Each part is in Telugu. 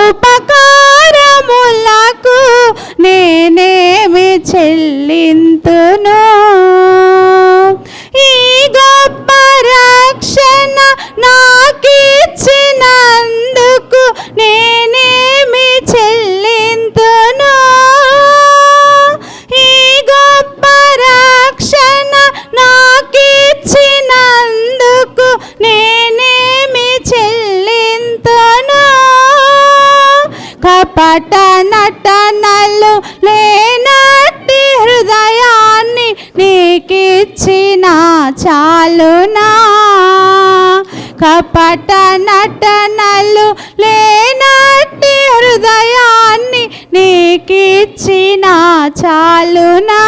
ఉపకారములకు నేనేమి చెల్లింతును? ఈ గొప్ప రక్షణ నాకిచ్చినందుకు నేనేమి చెల్లింతును? ఈ గొప్ప రక్షణ నాకిచ్చినందుకు నేనేమి చెల్లింతును? కపట నటనలు లేనట్టి హృదయాన్ని నీకిచ్చిన చాలునా? కపట నటనలు లేనట్టి హృదయాన్ని నీకిచ్చిన చాలునా?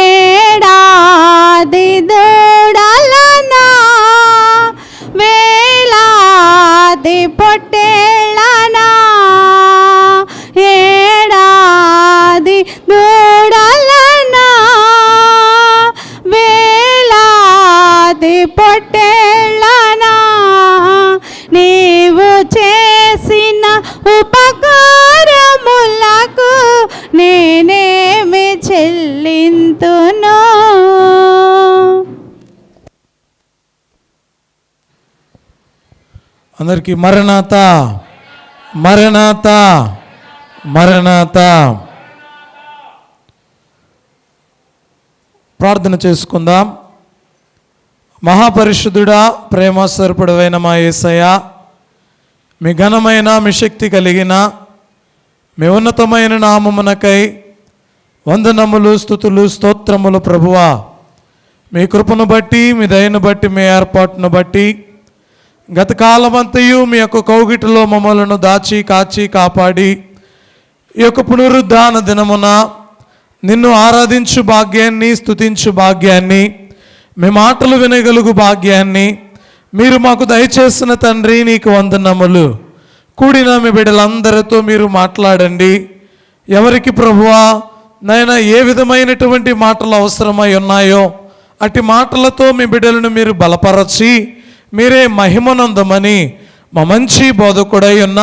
ఏడాది దూడలనా వేలాది పొట్టేళ్ళనా? ఏడాది దూడలనా వేలాది పొట్టేళ్ళనా? నీవు చేసిన ఉపకారములకు నేనేమి చెల్లింతును? అందరికీ మరణాత మరణాత మరణాత. ప్రార్థన చేసుకుందాం. మహాపరిశుద్ధుడా, ప్రేమ స్వరూపుడైన మా యేసయ్య, మీ ఘనమైన మీ శక్తి కలిగిన మీ ఉన్నతమైన నామమునకై వందనములు, స్తుతులు, స్తోత్రములు ప్రభువా. మీ కృపను బట్టి, మీ దయను బట్టి, మీ ఏర్పాటును బట్టి గత కాలమంతయు మీ యొక్క కౌగిటిలో మమ్మలను దాచి కాచి కాపాడి ఈ యొక్క పునరుద్ధాన దినమున నిన్ను ఆరాధించు భాగ్యాన్ని, స్తుతించు భాగ్యాన్ని, మీ మాటలు వినగలుగు భాగ్యాన్ని మీరు మాకు దయచేసిన తండ్రి, నీకు వందనములు. కూడిన మీ బిడ్డలందరితో మీరు మాట్లాడండి. ఎవరికి ప్రభువా నాయన ఏ విధమైనటువంటి మాటలు అవసరమై ఉన్నాయో అట్టి మాటలతో మీ బిడ్డలను మీరు బలపరచి మీరే మహిమనందమని మా మంచి బోధకుడై ఉన్న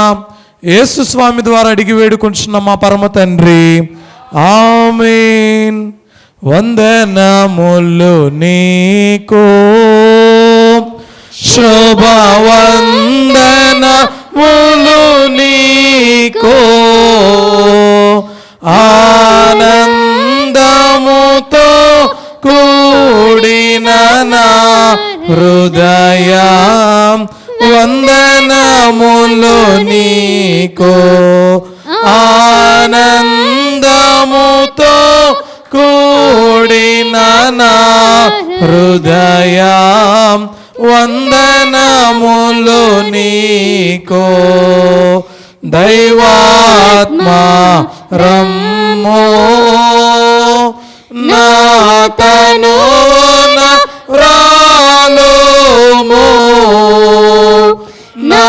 యేసు స్వామి ద్వారా అడిగి వేడుకుంటున్న మా పరమ తండ్రి, ఆమేన్. వందనములు నీకు, శుభవందనములు నీకు, ఆనందముతో కూడిన నా హృదయం వందనములు నీకు, ఆనందముతో కూడిన నా హృదయం వందనములు నీకు. దైవాత్మా రమ్మో నా తనున రాలోమో, నా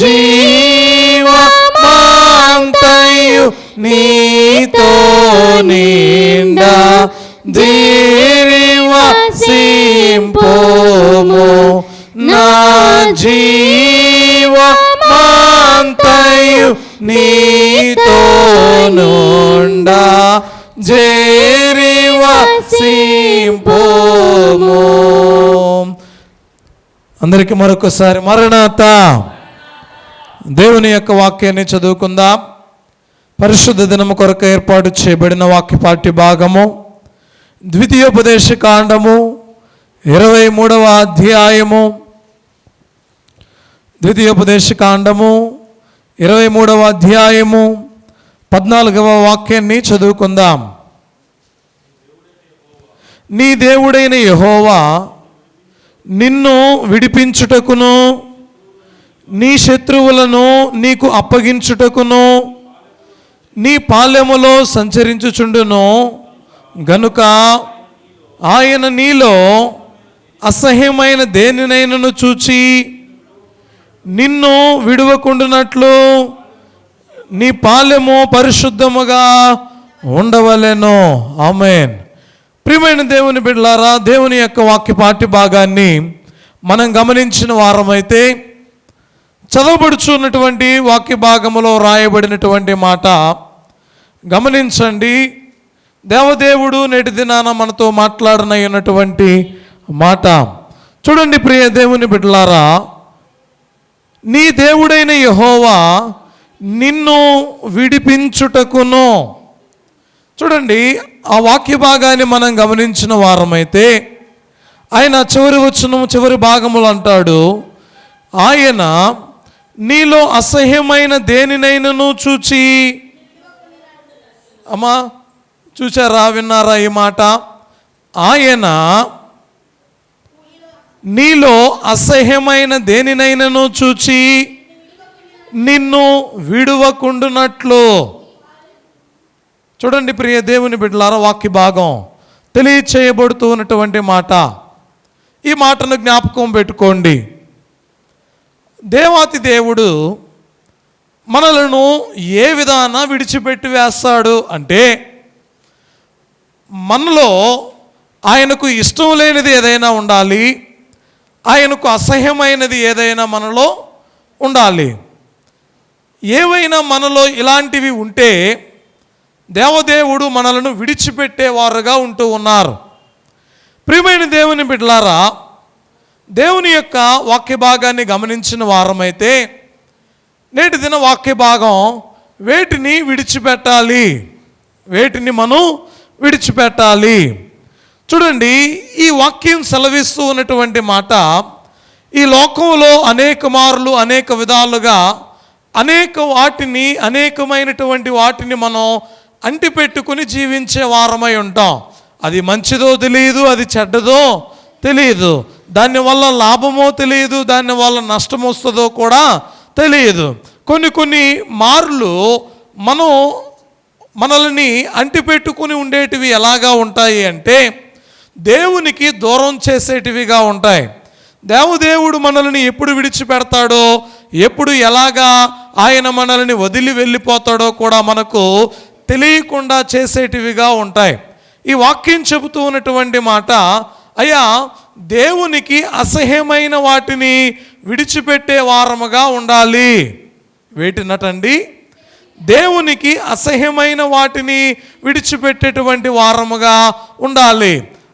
జీవమంతయు నీతో నిండా జీవసింపోము, నా జీవమంతయు నీతో నుండా జేరివసింపోము. అందరికీ మరొకసారి మరణాత. దేవుని యొక్క వాక్యాన్ని చదువుకుందాం. పరిశుద్ధ దినము కొరకు ఏర్పాటు చేయబడిన వాక్య పాఠ్య భాగము ద్వితీయోపదేశ కాండము 23వ అధ్యాయము. ద్వితీయోపదేశ కాండము 23వ అధ్యాయము 14వ వాక్యాన్ని చదువుకుందాం. నీ దేవుడైన యెహోవా నిన్ను విడిపించుటకును నీ శత్రువులను నీకు అప్పగించుటకును నీ పాలెములో సంచరించుచుండును గనుక ఆయన నీలో అసహ్యమైన దేనినైనను చూచి నిన్ను విడువకుండునట్లు నీ పాలెము పరిశుద్ధముగా ఉండవలెను. ఆమేన్. ప్రియమైన దేవుని బిడ్డలారా, దేవుని యొక్క వాక్య పాఠ్య భాగాన్ని మనం గమనించిన వారమైతే చదవబడుచున్నటువంటి వాక్య భాగములో రాయబడినటువంటి మాట గమనించండి. దేవదేవుడు నేటి దినాన మనతో మాట్లాడనయ్యున్నటువంటి మాట చూడండి. ప్రియ దేవుని బిడ్డలారా, నీ దేవుడైన యెహోవా నిన్ను విడిపించుటకును. చూడండి, ఆ వాక్య భాగాన్ని మనం గమనించిన వారమైతే ఆయన చివరి భాగములు అంటాడు, ఆయన నీలో అసహ్యమైన దేనినైనను చూచి. అమ్మా చూచారా, విన్నారా ఈ మాట? ఆయన నీలో అసహ్యమైన దేనినైనను చూచి నిన్ను విడువకుండునట్లు. చూడండి ప్రియ దేవుని బిడ్డలారా, వాక్య భాగం తెలియచేయబడుతూ ఉన్నటువంటి మాట. ఈ మాటను జ్ఞాపకం పెట్టుకోండి. దేవాతి దేవుడు మనలను ఏ విధాన విడిచిపెట్టి వేస్తాడు అంటే, మనలో ఆయనకు ఇష్టం లేనిది ఏదైనా ఉండాలి, ఆయనకు అసహ్యమైనది ఏదైనా మనలో ఉండాలి. ఏవైనా మనలో ఇలాంటివి ఉంటే దేవదేవుడు మనలను విడిచిపెట్టేవారుగా ఉంటూ ఉన్నారు. ప్రియమైన దేవుని బిడ్డలారా, దేవుని యొక్క వాక్య భాగాన్ని గమనించిన వారమైతే నేటి దిన వాక్య భాగం వేటిని విడిచిపెట్టాలి, వేటిని మనం విడిచిపెట్టాలి. చూడండి, ఈ వాక్యం సెలవిస్తూ ఉన్నటువంటి మాట, ఈ లోకంలో అనేక మార్లు అనేక విధాలుగా అనేకమైనటువంటి వాటిని మనం అంటిపెట్టుకుని జీవించే వారమై ఉంటాం. అది మంచిదో తెలియదు, అది చెడ్డదో తెలియదు, దానివల్ల లాభమో తెలియదు, దానివల్ల నష్టం వస్తుందో కూడా తెలియదు. కొన్ని మార్లు మనల్ని అంటిపెట్టుకుని ఉండేటివి ఎలాగా ఉంటాయి అంటే దేవునికి దూరం చేసేటివిగా ఉంటాయి. దేవదేవుడు మనల్ని ఎప్పుడు విడిచిపెడతాడో, ఎప్పుడు ఎలాగా ఆయన మనల్ని వదిలి వెళ్ళిపోతాడో కూడా మనకు తెలియకుండా చేసేటివిగా ఉంటాయి. ఈ వాక్యం చెబుతూ ఉన్నటువంటి మాట, అయ్యా దేవునికి అసహ్యమైన వాటిని విడిచిపెట్టే వారముగా ఉండాలి. వేటినటండి? దేవునికి అసహ్యమైన వాటిని విడిచిపెట్టేటువంటి వారముగా ఉండాలి.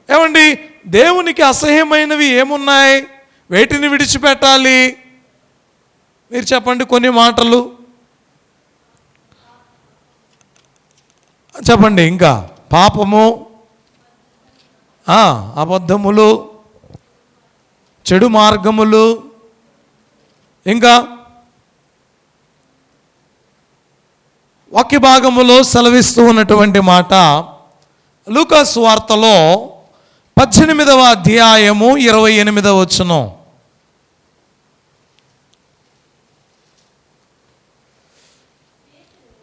ఏమండి, దేవునికి అసహ్యమైనవి ఏమున్నాయి? వేటిని విడిచిపెట్టాలి? మీరు చెప్పండి కొన్ని మాటలు చెప్పండి. ఇంకా పాపము, అబద్ధములు, చెడు మార్గములు, ఇంకా వాక్య భాగములో సెలవిస్తూ ఉన్నటువంటి మాట లూకా సువార్తలో 18వ అధ్యాయము 28వ వచనం.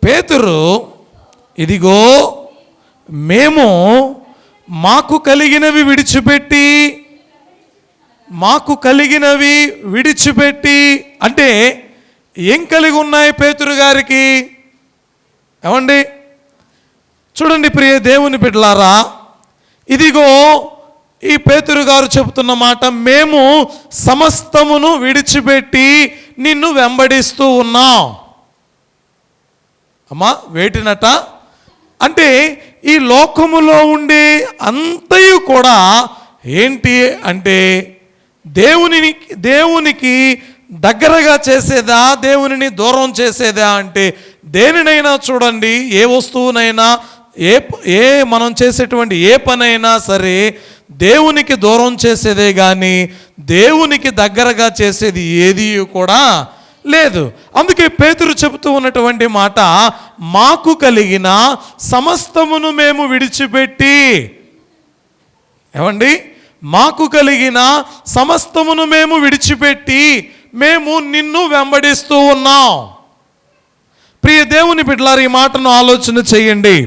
పేతురు, ఇదిగో మేము మాకు కలిగినవి విడిచిపెట్టి అంటే ఏం కలిగి ఉన్నాయి పేతురు గారికి? ఏమండి చూడండి ప్రియ దేవుని బిడ్డలారా, ఇదిగో ఈ పేతురు గారు చెబుతున్న మాట, మేము సమస్తమును విడిచిపెట్టి నిన్ను వెంబడిస్తూ ఉన్నాం. అమ్మా వేటినట అంటే ఈ లోకములో ఉండే అంతయు కూడా ఏంటి అంటే దేవునికి దగ్గరగా చేసేదా, దేవునిని దూరం చేసేదా అంటే దేనినైనా చూడండి, ఏ వస్తువునైనా ఏ మనం చేసేటువంటి ఏ పనైనా సరే దేవునికి దూరం చేసేదే కానీ దేవునికి దగ్గరగా చేసేది ఏది కూడా లేదు. అందుకే పేతురు చెబుతూ ఉన్నటువంటి మాట, మాకు కలిగిన సమస్తమును మేము విడిచిపెట్టి. ఏమండి, మాకు కలిగిన సమస్తమును మేము విడిచిపెట్టి మేము నిన్ను వెంబడిస్తూ ఉన్నాం. ప్రియ దేవుని బిడ్డలారా, ఈ మాటను ఆలోచన చేయండి.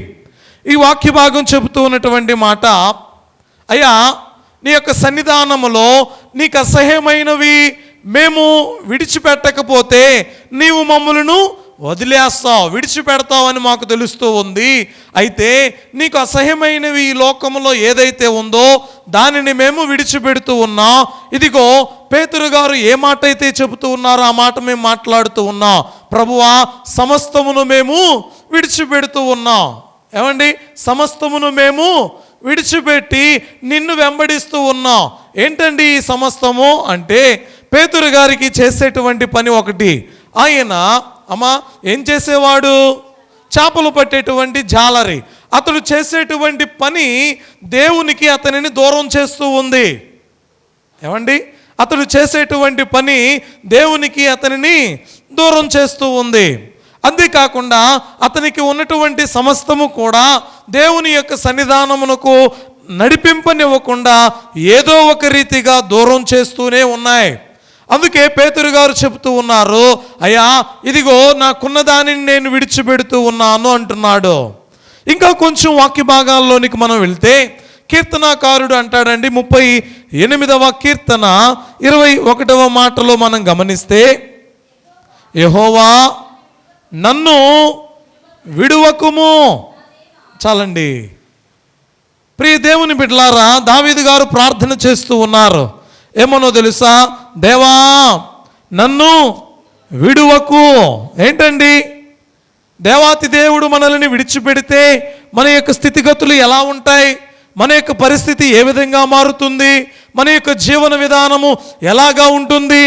ఈ వాక్య భాగం చెబుతూ ఉన్నటువంటి మాట, అయ్యా నీ యొక్క సన్నిధానములో నీకు అసహ్యమైనవి మేము విడిచిపెట్టకపోతే నీవు మమ్మలను వదిలేస్తావు, విడిచిపెడతావు అని మాకు తెలుస్తూ ఉంది. అయితే నీకు అసహ్యమైనవి ఈ లోకంలో ఏదైతే ఉందో దానిని మేము విడిచిపెడుతూ ఉన్నాం. ఇదిగో పేతురు గారు ఏ మాట అయితే చెబుతూ ఉన్నారో ఆ మాట మేము మాట్లాడుతూ ఉన్నాం. ప్రభువా, సమస్తమును మేము విడిచిపెడుతూ ఉన్నాం. ఏమండి, సమస్తమును మేము విడిచిపెట్టి నిన్ను వెంబడిస్తూ ఉన్నాం. ఏంటండి ఈ సమస్తము అంటే, పేతురు గారికి చేసేటువంటి పని ఒకటి. ఆయన ఏం చేసేవాడు? చేపలు పట్టేటువంటి జాలరి. అతడు చేసేటువంటి పని దేవునికి అతనిని దూరం చేస్తూ ఉంది. ఏమండి, అతడు చేసేటువంటి పని దేవునికి అతనిని దూరం చేస్తూ ఉంది. అంతేకాకుండా అతనికి ఉన్నటువంటి సమస్తము కూడా దేవుని యొక్క సన్నిధానమునకు నడిపింపనివ్వకుండా ఏదో ఒక రీతిగా దూరం చేస్తూనే ఉన్నాయి. అందుకే పేతురు గారు చెబుతూ ఉన్నారు, అయ్యా ఇదిగో నాకున్న దానిని నేను విడిచిపెడుతూ ఉన్నాను అంటున్నాడు. ఇంకా కొంచెం వాక్య భాగాల్లోనికి మనం వెళ్తే కీర్తనాకారుడు అంటాడండి, 38వ కీర్తన 21వ మాటలో మనం గమనిస్తే, యెహోవా నన్ను విడువకుము. చాలండి. ప్రియ దేవుని బిడ్డలారా, దావీదు గారు ప్రార్థన చేస్తూ ఉన్నారు. ఏమనో తెలుసా? దేవా నన్ను విడువకు. ఏంటండి, దేవాతి దేవుడు మనల్ని విడిచిపెడితే మన యొక్క స్థితిగతులు ఎలా ఉంటాయి? మన యొక్క పరిస్థితి ఏ విధంగా మారుతుంది? మన యొక్క జీవన విధానము ఎలాగా ఉంటుంది?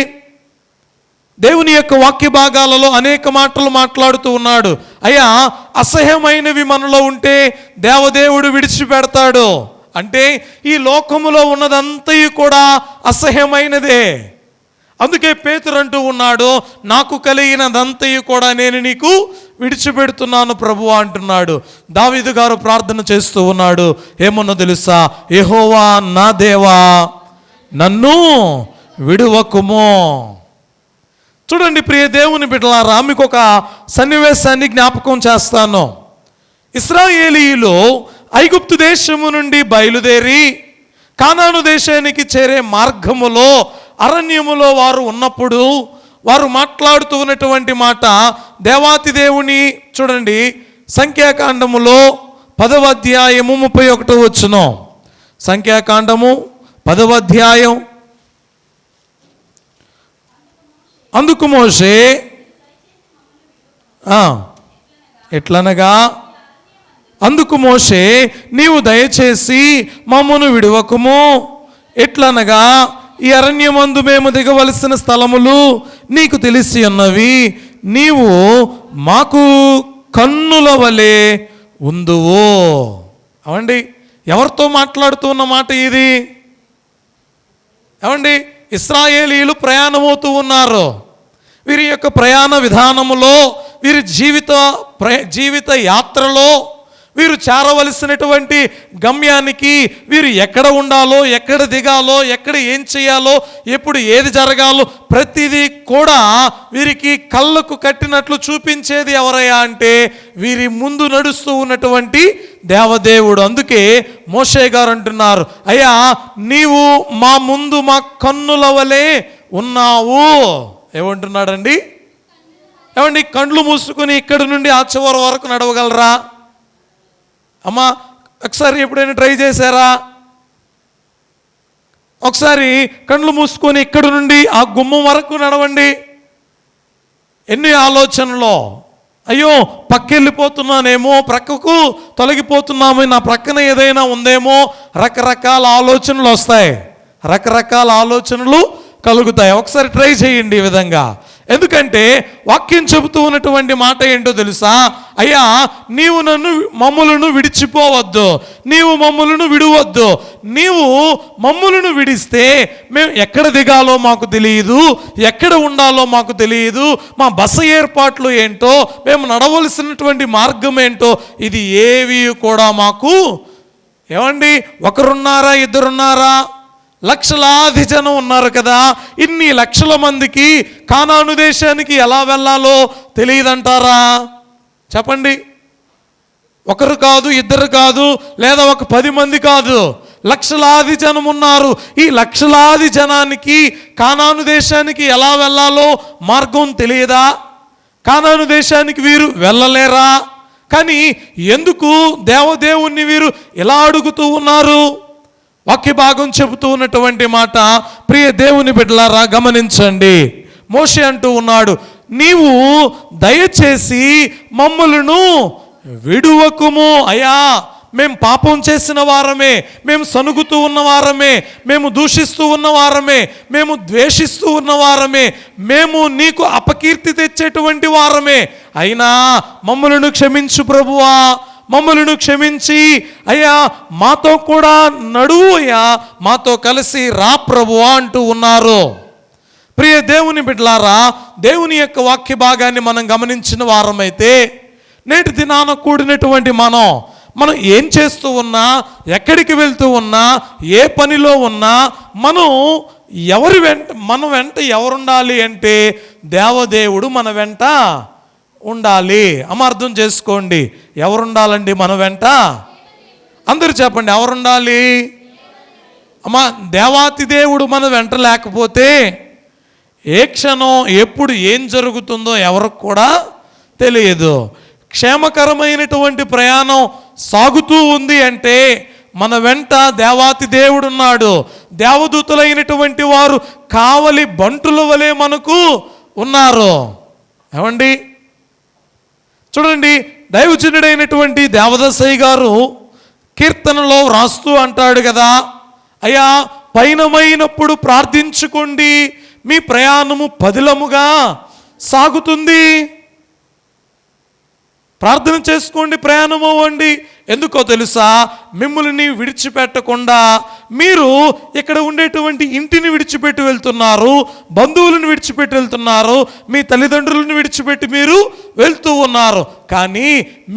దేవుని యొక్క వాక్య భాగాలలో అనేక మాటలు మాట్లాడుతూ ఉన్నాడు. అయ్యా, అసహ్యమైనవి మనలో ఉంటే దేవదేవుడు విడిచిపెడతాడు. అంటే ఈ లోకములో ఉన్నదంతయు కూడా అసహ్యమైనదే. అందుకే పేతురు అంటూ ఉన్నాడు, నాకు కలిగినదంతయు కూడా నేను నీకు విడిచిపెడుతున్నాను ప్రభువా అంటున్నాడు. దావీదు గారు ప్రార్థన చేస్తూ ఉన్నాడు. ఏమన్నా తెలుసా? యెహోవా నా దేవా నన్ను విడువకుము. చూడండి ప్రియ దేవుని బిడ్డలారా, మీకు ఒక సన్నివేశాన్ని జ్ఞాపకం చేస్తాను. ఇశ్రాయేలీయులు ఐగుప్తు దేశము నుండి బయలుదేరి కానాను దేశానికి చేరే మార్గములో అరణ్యములో వారు ఉన్నప్పుడు వారు మాట్లాడుతూ ఉన్నటువంటి మాట, దేవాతి దేవుని చూడండి, సంఖ్యాకాండములో 10వ అధ్యాయము 31వ వచనం. సంఖ్యాకాండము 10వ అధ్యాయం. అందుకు మోషే ఎట్లనగా, అందుకు మోషే నీవు దయచేసి మమ్మను విడువకుము. ఎట్లనగా, ఈ అరణ్యమందు మేము దిగవలసిన స్థలములు నీకు తెలిసి ఉన్నవి, నీవు మాకు కన్నుల వలె ఉందువు. అవండి, ఎవరితో మాట్లాడుతున్న మాట ఇది? ఏమండి, ఇశ్రాయేలీయులు ప్రయాణమవుతూ ఉన్నారు. వీరి యొక్క ప్రయాణ విధానములో, వీరి జీవిత యాత్రలో, వీరు చేరవలసినటువంటి గమ్యానికి వీరు ఎక్కడ ఉండాలో, ఎక్కడ దిగాలో, ఎక్కడ ఏం చేయాలో, ఎప్పుడు ఏది జరగాలో ప్రతిదీ కూడా వీరికి కళ్ళకు కట్టినట్లు చూపించేది ఎవరయ్యా అంటే వీరి ముందు నడుస్తూ ఉన్నటువంటి దేవదేవుడు. అందుకే మోషే గారు అంటున్నారు, అయ్యా నీవు మా ముందు మా కన్నుల వలె ఉన్నావు. ఏమంటున్నాడండి? ఏమండి, కండ్లు మూసుకొని ఇక్కడి నుండి ఆ చివరి వరకు నడవగలరా? అమ్మా, ఒకసారి ఎప్పుడైనా ట్రై చేశారా? ఒకసారి కళ్ళు మూసుకొని ఇక్కడి నుండి ఆ గుమ్మం వరకు నడవండి. ఎన్ని ఆలోచనలో, అయ్యో పక్కెళ్ళిపోతున్నానేమో, ప్రక్కకు తొలగిపోతున్నామో, నా ప్రక్కన ఏదైనా ఉందేమో, రకరకాల ఆలోచనలు వస్తాయి, రకరకాల ఆలోచనలు కలుగుతాయి. ఒకసారి ట్రై చేయండి ఈ విధంగా. ఎందుకంటే వాక్యం చెబుతూ ఉన్నటువంటి మాట ఏంటో తెలుసా? అయ్యా నీవు మమ్ములను విడిచిపోవద్దు, నీవు మమ్ములను విడువద్దు. నీవు మమ్ములను విడిస్తే మేము ఎక్కడ దిగాలో మాకు తెలియదు, ఎక్కడ ఉండాలో మాకు తెలియదు, మా బస ఏర్పాట్లు ఏంటో, మేము నడవలసినటువంటి మార్గం ఏంటో ఇది ఏవి కూడా మాకు. ఏమండి, ఒకరున్నారా, ఇద్దరున్నారా? లక్షలాది జనం ఉన్నారు కదా. ఇన్ని లక్షల మందికి కానాను దేశానికి ఎలా వెళ్ళాలో తెలియదంటారా? చెప్పండి. ఒకరు కాదు, ఇద్దరు కాదు, లేదా ఒక 10 మంది కాదు, లక్షలాది జనం ఉన్నారు. ఈ లక్షలాది జనానికి కానాను దేశానికి ఎలా వెళ్ళాలో మార్గం తెలియదా? కానాను దేశానికి వీరు వెళ్ళలేరా? కానీ ఎందుకు దేవదేవుణ్ణి వీరు ఇలా అడుగుతూ ఉన్నారు? వాక్య భాగం చెబుతూ ఉన్నటువంటి మాట ప్రియ దేవుని బిడ్డలారా గమనించండి. మోషే అంటూ ఉన్నాడు, నీవు దయచేసి మమ్మలను విడువకుము అయ్యా. మేము పాపం చేసిన వారమే, మేము సనుగుతూ ఉన్నవారమే, మేము దూషిస్తూ ఉన్నవారమే, మేము ద్వేషిస్తూ ఉన్నవారమే, మేము నీకు అపకీర్తి తెచ్చేటువంటి వారమే. అయినా మమ్మలను క్షమించు ప్రభువా, మమ్మలను క్షమించి అయ్యా మాతో కూడా నడువు అయ్యా, మాతో కలిసి రా ప్రభువా అంటూ ఉన్నారు. ప్రియ దేవుని బిడ్డలారా, దేవుని యొక్క వాక్య భాగాన్ని మనం గమనించిన వారమైతే నేటి దినాన కూడినటువంటి మనం ఏం చేస్తూ ఉన్నా, ఎక్కడికి వెళ్తూ ఉన్నా, ఏ పనిలో ఉన్నా మనం మన వెంట ఎవరుండాలి అంటే దేవదేవుడు మన వెంట ఉండాలి. అర్థం చేసుకోండి, ఎవరుండాలండి మన వెంట? అందరూ చెప్పండి, ఎవరుండాలి? దేవాతి దేవుడు మన వెంట లేకపోతే ఏ క్షణం ఎప్పుడు ఏం జరుగుతుందో ఎవరికి కూడా తెలియదు. క్షేమకరమైనటువంటి ప్రయాణం సాగుతూ ఉంది అంటే మన వెంట దేవాతి దేవుడు ఉన్నాడు. దేవదూతలైనటువంటి వారు కావలి బంటుల వలె మనకు ఉన్నారు. ఏమండి చూడండి, దైవజనుడైనటువంటి దేవదాసయ్య గారు కీర్తనలో రాస్తూ అంటాడు కదా, అయ్యా పయనమైనప్పుడు ప్రార్థించుకోండి, మీ ప్రయాణము పదిలముగా సాగుతుంది. ప్రార్థన చేసుకోండి, ప్రయాణం అవ్వండి. ఎందుకో తెలుసా? మిమ్మల్ని విడిచిపెట్టకుండా మీరు ఇక్కడ ఉండేటువంటి ఇంటిని విడిచిపెట్టి వెళ్తున్నారు, బంధువులను విడిచిపెట్టి వెళ్తున్నారు, మీ తల్లిదండ్రులను విడిచిపెట్టి మీరు వెళ్తూ ఉన్నారు. కానీ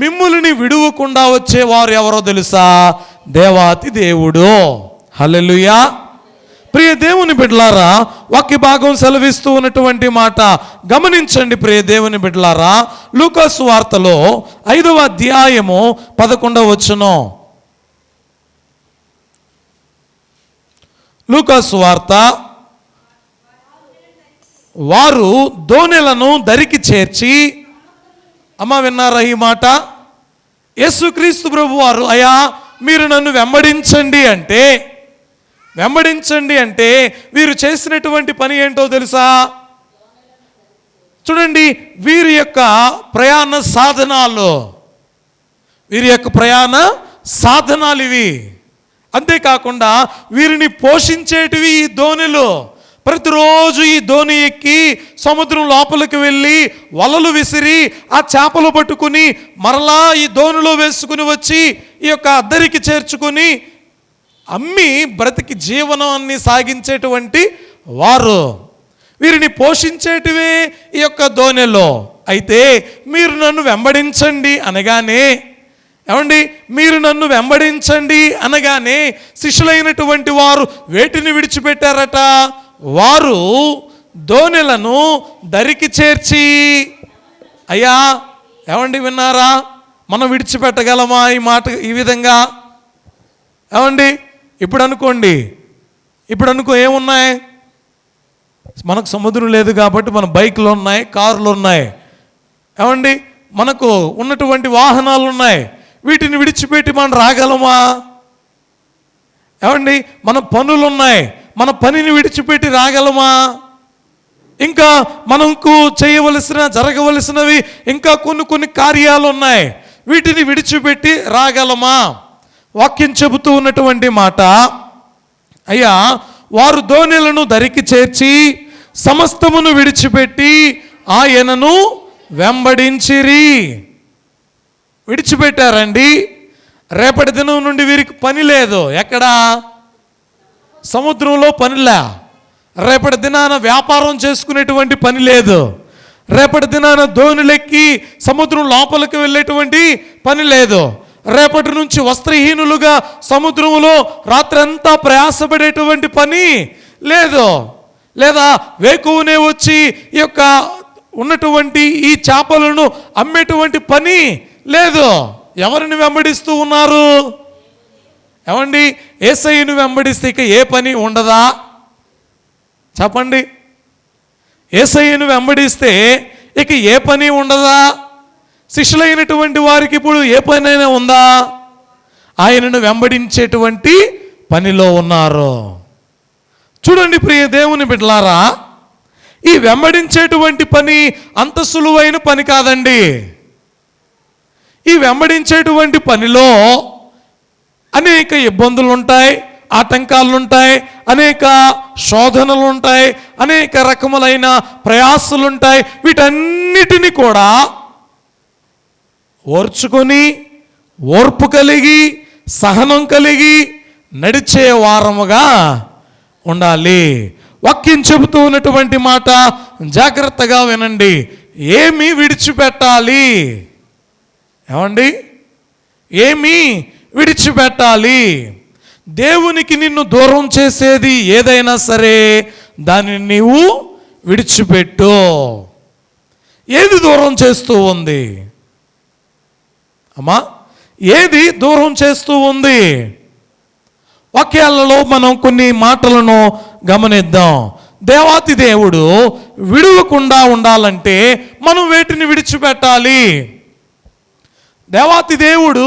మిమ్మల్ని విడువకుండా వచ్చేవారు ఎవరో తెలుసా? దేవాతి దేవుడు. హల్లెలూయా. ప్రియ దేవుని బిడ్డలారా, వాక్య భాగం సెలవిస్తూ ఉన్నటువంటి మాట గమనించండి. ప్రియ దేవుని బిడ్డలారా, లూకాసు వార్తలో 5వ అధ్యాయము 11వ వచనం. లూకాసు వార్త, వారు దోణెలను దరికి చేర్చి, విన్నారా ఈ మాట? యేసుక్రీస్తు ప్రభు వారు అయ్యా మీరు నన్ను వెంబడించండి అంటే వీరు చేసినటువంటి పని ఏంటో తెలుసా? చూడండి, వీరి యొక్క ప్రయాణ సాధనాలు ఇవి. అంతేకాకుండా వీరిని పోషించేటివి ఈ దోణిలు. ప్రతిరోజు ఈ దోణి ఎక్కి సముద్రం లోపలికి వెళ్ళి వలలు విసిరి ఆ చేపలు పట్టుకుని మరలా ఈ దోణిలో వేసుకుని వచ్చి ఈ యొక్క అద్దరికి చేర్చుకుని అమ్మి బ్రతికి జీవనాన్ని సాగించేటువంటి వారు. వీరిని పోషించేటివే ఈ యొక్క దోణిలో. అయితే మీరు నన్ను వెంబడించండి అనగానే, మీరు నన్ను వెంబడించండి అనగానే శిష్యులైనటువంటి వారు వేటిని విడిచిపెట్టారట? వారు దోణెలను దరికి చేర్చి. అయ్యా విన్నారా? మనం విడిచిపెట్టగలమా ఈ మాట ఈ విధంగా? ఇప్పుడు అనుకో ఏమున్నాయి? మనకు సముద్రం లేదు కాబట్టి మన బైకులు ఉన్నాయి, కార్లు ఉన్నాయి. మనకు ఉన్నటువంటి వాహనాలు ఉన్నాయి. వీటిని విడిచిపెట్టి మనం రాగలమా? మన పనులు ఉన్నాయి, మన పనిని విడిచిపెట్టి రాగలమా? ఇంకా మనకు జరగవలసినవి ఇంకా కొన్ని కార్యాలు ఉన్నాయి, వీటిని విడిచిపెట్టి రాగలమా? వాక్యం చెబుతూ ఉన్నటువంటి మాట, అయ్యా వారు దోణెలను దరికి చేర్చి సమస్తమును విడిచిపెట్టి ఆయనను వెంబడించిరి. విడిచిపెట్టారండి. రేపటి దినం నుండి వీరికి పని లేదు. ఎక్కడా? సముద్రంలో పనిలే. రేపటి దినాన వ్యాపారం చేసుకునేటువంటి పని లేదు. రేపటి దినాన దోణులెక్కి సముద్రం లోపలికి వెళ్ళేటువంటి పని లేదు. రేపటి నుంచి వస్త్రహీనులుగా సముద్రంలో రాత్రంతా ప్రయాసపడేటువంటి పని లేదు. లేదా వేకువనే వచ్చి ఈ యొక్క ఉన్నటువంటి ఈ చేపలను అమ్మేటువంటి పని లేదు. ఎవరిని వెంబడిస్తూ ఉన్నారు? యేసయ్యను వెంబడిస్తే ఇక ఏ పని ఉండదా? చెప్పండి. యేసయ్యను వెంబడిస్తే ఇక ఏ పని ఉండదా? శిష్యులైనటువంటి వారికి ఇప్పుడు ఏ పనైనా ఉందా? ఆయనను వెంబడించేటువంటి పనిలో ఉన్నారు. చూడండి ప్రియ దేవుని బిడ్డలారా, ఈ వెంబడించేటువంటి పని అంత సులువైన పని కాదండి. ఈ వెంబడించేటువంటి పనిలో అనేక ఇబ్బందులు ఉంటాయి, ఆటంకాలు ఉంటాయి, అనేక శోధనలు ఉంటాయి, అనేక రకములైన ప్రయాసలు ఉంటాయి. వీటన్నిటిని కూడా ఓర్చుకొని, ఓర్పు కలిగి, సహనం కలిగి నడిచే వారముగా ఉండాలి. వాక్యం చెబుతూ ఉన్నటువంటి మాట జాగ్రత్తగా వినండి. ఏమి విడిచిపెట్టాలి? ఏమండి, ఏమి విడిచిపెట్టాలి? దేవునికి నిన్ను దూరం చేసేది ఏదైనా సరే దానిని నీవు విడిచిపెట్టు. ఏది దూరం చేస్తూ ఉంది అమ్మా? ఏది దూరం చేస్తూ ఉంది? వాక్యాలలో మనం కొన్ని మాటలను గమనిద్దాం. దేవాతి దేవుడు విడువకుండా ఉండాలంటే మనం వేటిని విడిచిపెట్టాలి? దేవాతి దేవుడు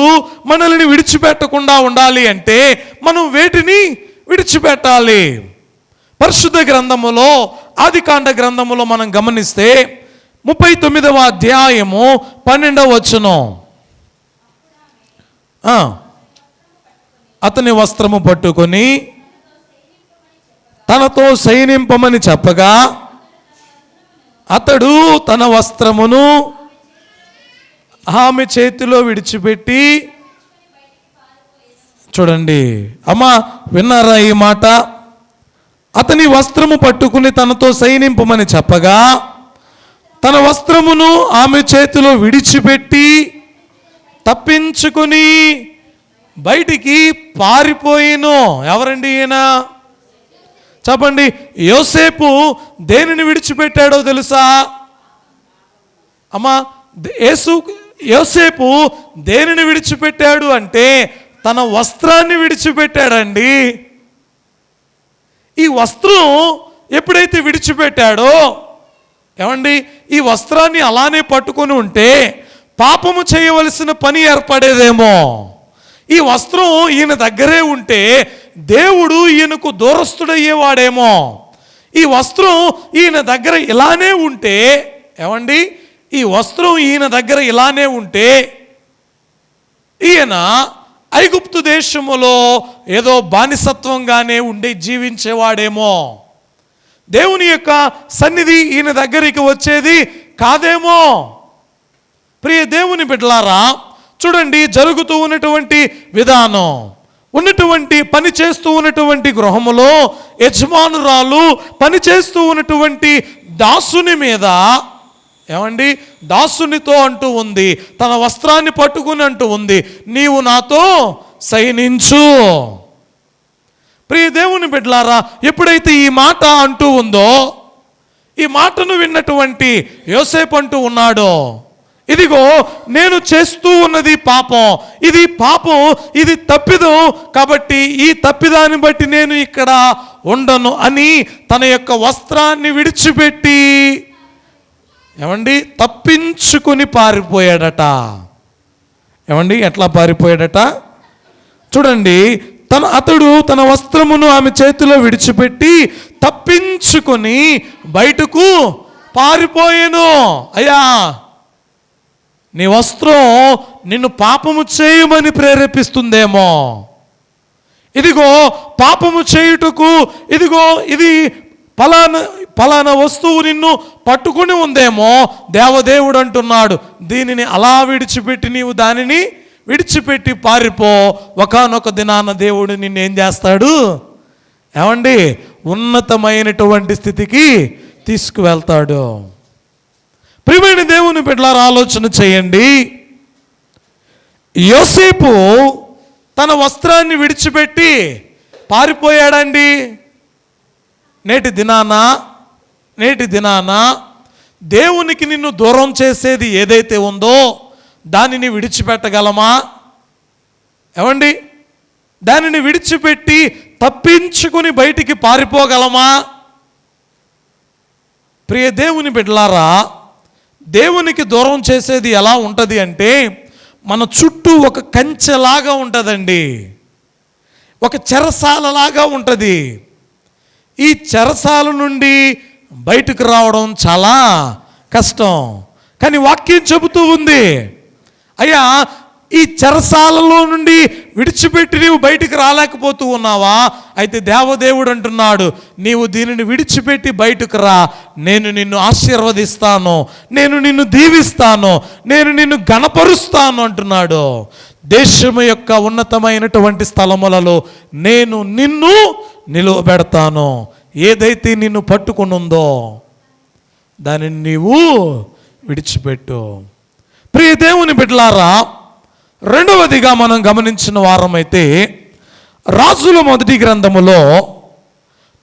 మనల్ని విడిచిపెట్టకుండా ఉండాలి అంటే మనం వేటిని విడిచిపెట్టాలి? పరిశుద్ధ గ్రంథములో, ఆదికాండ గ్రంథములో మనం గమనిస్తే 39వ అధ్యాయము 12వ వచనం, అతని వస్త్రము పట్టుకొని తనతో శయనింపమని చెప్పగా అతడు తన వస్త్రమును ఆమె చేతిలో విడిచిపెట్టి, చూడండి అమ్మా, విన్నారా ఈ మాట? అతని వస్త్రము పట్టుకుని తనతో శయనింపమని చెప్పగా తన వస్త్రమును ఆమె చేతిలో విడిచిపెట్టి తప్పించుకుని బయటికి పారిపోయిను. ఎవరండి ఈయన? చెప్పండి. యోసేపు దేనిని విడిచిపెట్టాడో తెలుసా అమ్మా? యోసేపు దేనిని విడిచిపెట్టాడు అంటే తన వస్త్రాన్ని విడిచిపెట్టాడండి. ఈ వస్త్రం ఎప్పుడైతే విడిచిపెట్టాడో, ఏమండి, ఈ వస్త్రాన్ని అలానే పట్టుకొని ఉంటే పాపము చేయవలసిన పని ఏర్పడేదేమో. ఈ వస్త్రం ఈయన దగ్గరే ఉంటే దేవుడు ఈయనకు దూరస్తుడయ్యేవాడేమో. ఈ వస్త్రం ఈయన దగ్గర ఇలానే ఉంటే, ఏమండి, ఈ వస్త్రం ఈయన దగ్గర ఇలానే ఉంటే ఈయన ఐగుప్తు దేశములో ఏదో బానిసత్వంగానే ఉండి జీవించేవాడేమో. దేవుని యొక్క సన్నిధి ఈయన దగ్గరికి వచ్చేది కాదేమో. ప్రియ దేవుని బిడ్డలారా, చూడండి, జరుగుతూ ఉన్నటువంటి విధానం, ఉన్నటువంటి పని చేస్తూ ఉన్నటువంటి గృహములో యజమానురాలు పని చేస్తూ ఉన్నటువంటి దాసుని మీద, ఏమండి, దాసునితో అంటూ ఉంది, తన వస్త్రాన్ని పట్టుకుని అంటూ ఉంది, నీవు నాతో శయనించు. ప్రియ దేవుని బిడ్డలారా, ఎప్పుడైతే ఈ మాట అంటూ ఉందో, ఈ మాటను విన్నటువంటి యోసేపు అంటూ ఉన్నాడో, ఇదిగో నేను చేస్తూ ఉన్నది పాపం, ఇది పాపం, ఇది తప్పిదం, కాబట్టి ఈ తప్పిదాన్ని బట్టి నేను ఇక్కడ ఉండను అని తన యొక్క వస్త్రాన్ని విడిచిపెట్టి, ఏమండి, తప్పించుకుని పారిపోయాడట. ఏమండి, ఎట్లా పారిపోయాడట? చూడండి, అతడు తన వస్త్రమును ఆమె చేతిలో విడిచిపెట్టి తప్పించుకొని బయటకు పారిపోయాను. అయ్యా, నీ వస్త్రం నిన్ను పాపము చేయమని ప్రేరేపిస్తుందేమో. ఇదిగో పాపము చేయుటకు, ఇదిగో ఇది ఫలానా వస్తువు నిన్ను పట్టుకుని ఉందేమో. దేవదేవుడు అంటున్నాడు, దీనిని అలా విడిచిపెట్టి నీవు దానిని విడిచిపెట్టి పారిపో. ఒకానొక దినాన దేవుడు నిన్ను ఏం చేస్తాడు? ఏమండి, ఉన్నతమైనటువంటి స్థితికి తీసుకువెళ్తాడు. ప్రియమైన దేవుని బిడ్డలారా, ఆలోచన చేయండి. యోసేపు తన వస్త్రాన్ని విడిచిపెట్టి పారిపోయాడండి. నేటి దినాన దేవునికి నిన్ను దూరం చేసేది ఏదైతే ఉందో దానిని విడిచిపెట్టగలమా? ఏమండి, దానిని విడిచిపెట్టి తప్పించుకుని బయటికి పారిపోగలమా? ప్రియ దేవుని బిడ్డలారా, దేవునికి దూరం చేసేది ఎలా ఉంటుంది అంటే, మన చుట్టూ ఒక కంచెలాగా ఉంటుందండి, ఒక చెరసాలలాగా ఉంటుంది. ఈ చెరసాల నుండి బయటకు రావడం చాలా కష్టం. కానీ వాక్యం చెబుతూ ఉంది, అయ్యా ఈ చెరసాలలో నుండి విడిచిపెట్టి నీవు బయటికి రాలేకపోతూ ఉన్నావా? అయితే దేవదేవుడు అంటున్నాడు, నీవు దీనిని విడిచిపెట్టి బయటకు రా, నేను నిన్ను ఆశీర్వదిస్తాను, నేను నిన్ను దీవిస్తాను, నేను నిన్ను ఘనపరుస్తాను అంటున్నాడు. దేశము యొక్క ఉన్నతమైనటువంటి స్థలములలో నేను నిన్ను నిలువబెడతాను. ఏదైతే నిన్ను పట్టుకునుందో దానిని నీవు విడిచిపెట్టు. ప్రియ దేవుని బిడ్డలారా, రెండవదిగా మనం గమనించిన వారమైతే రాజుల మొదటి గ్రంథములో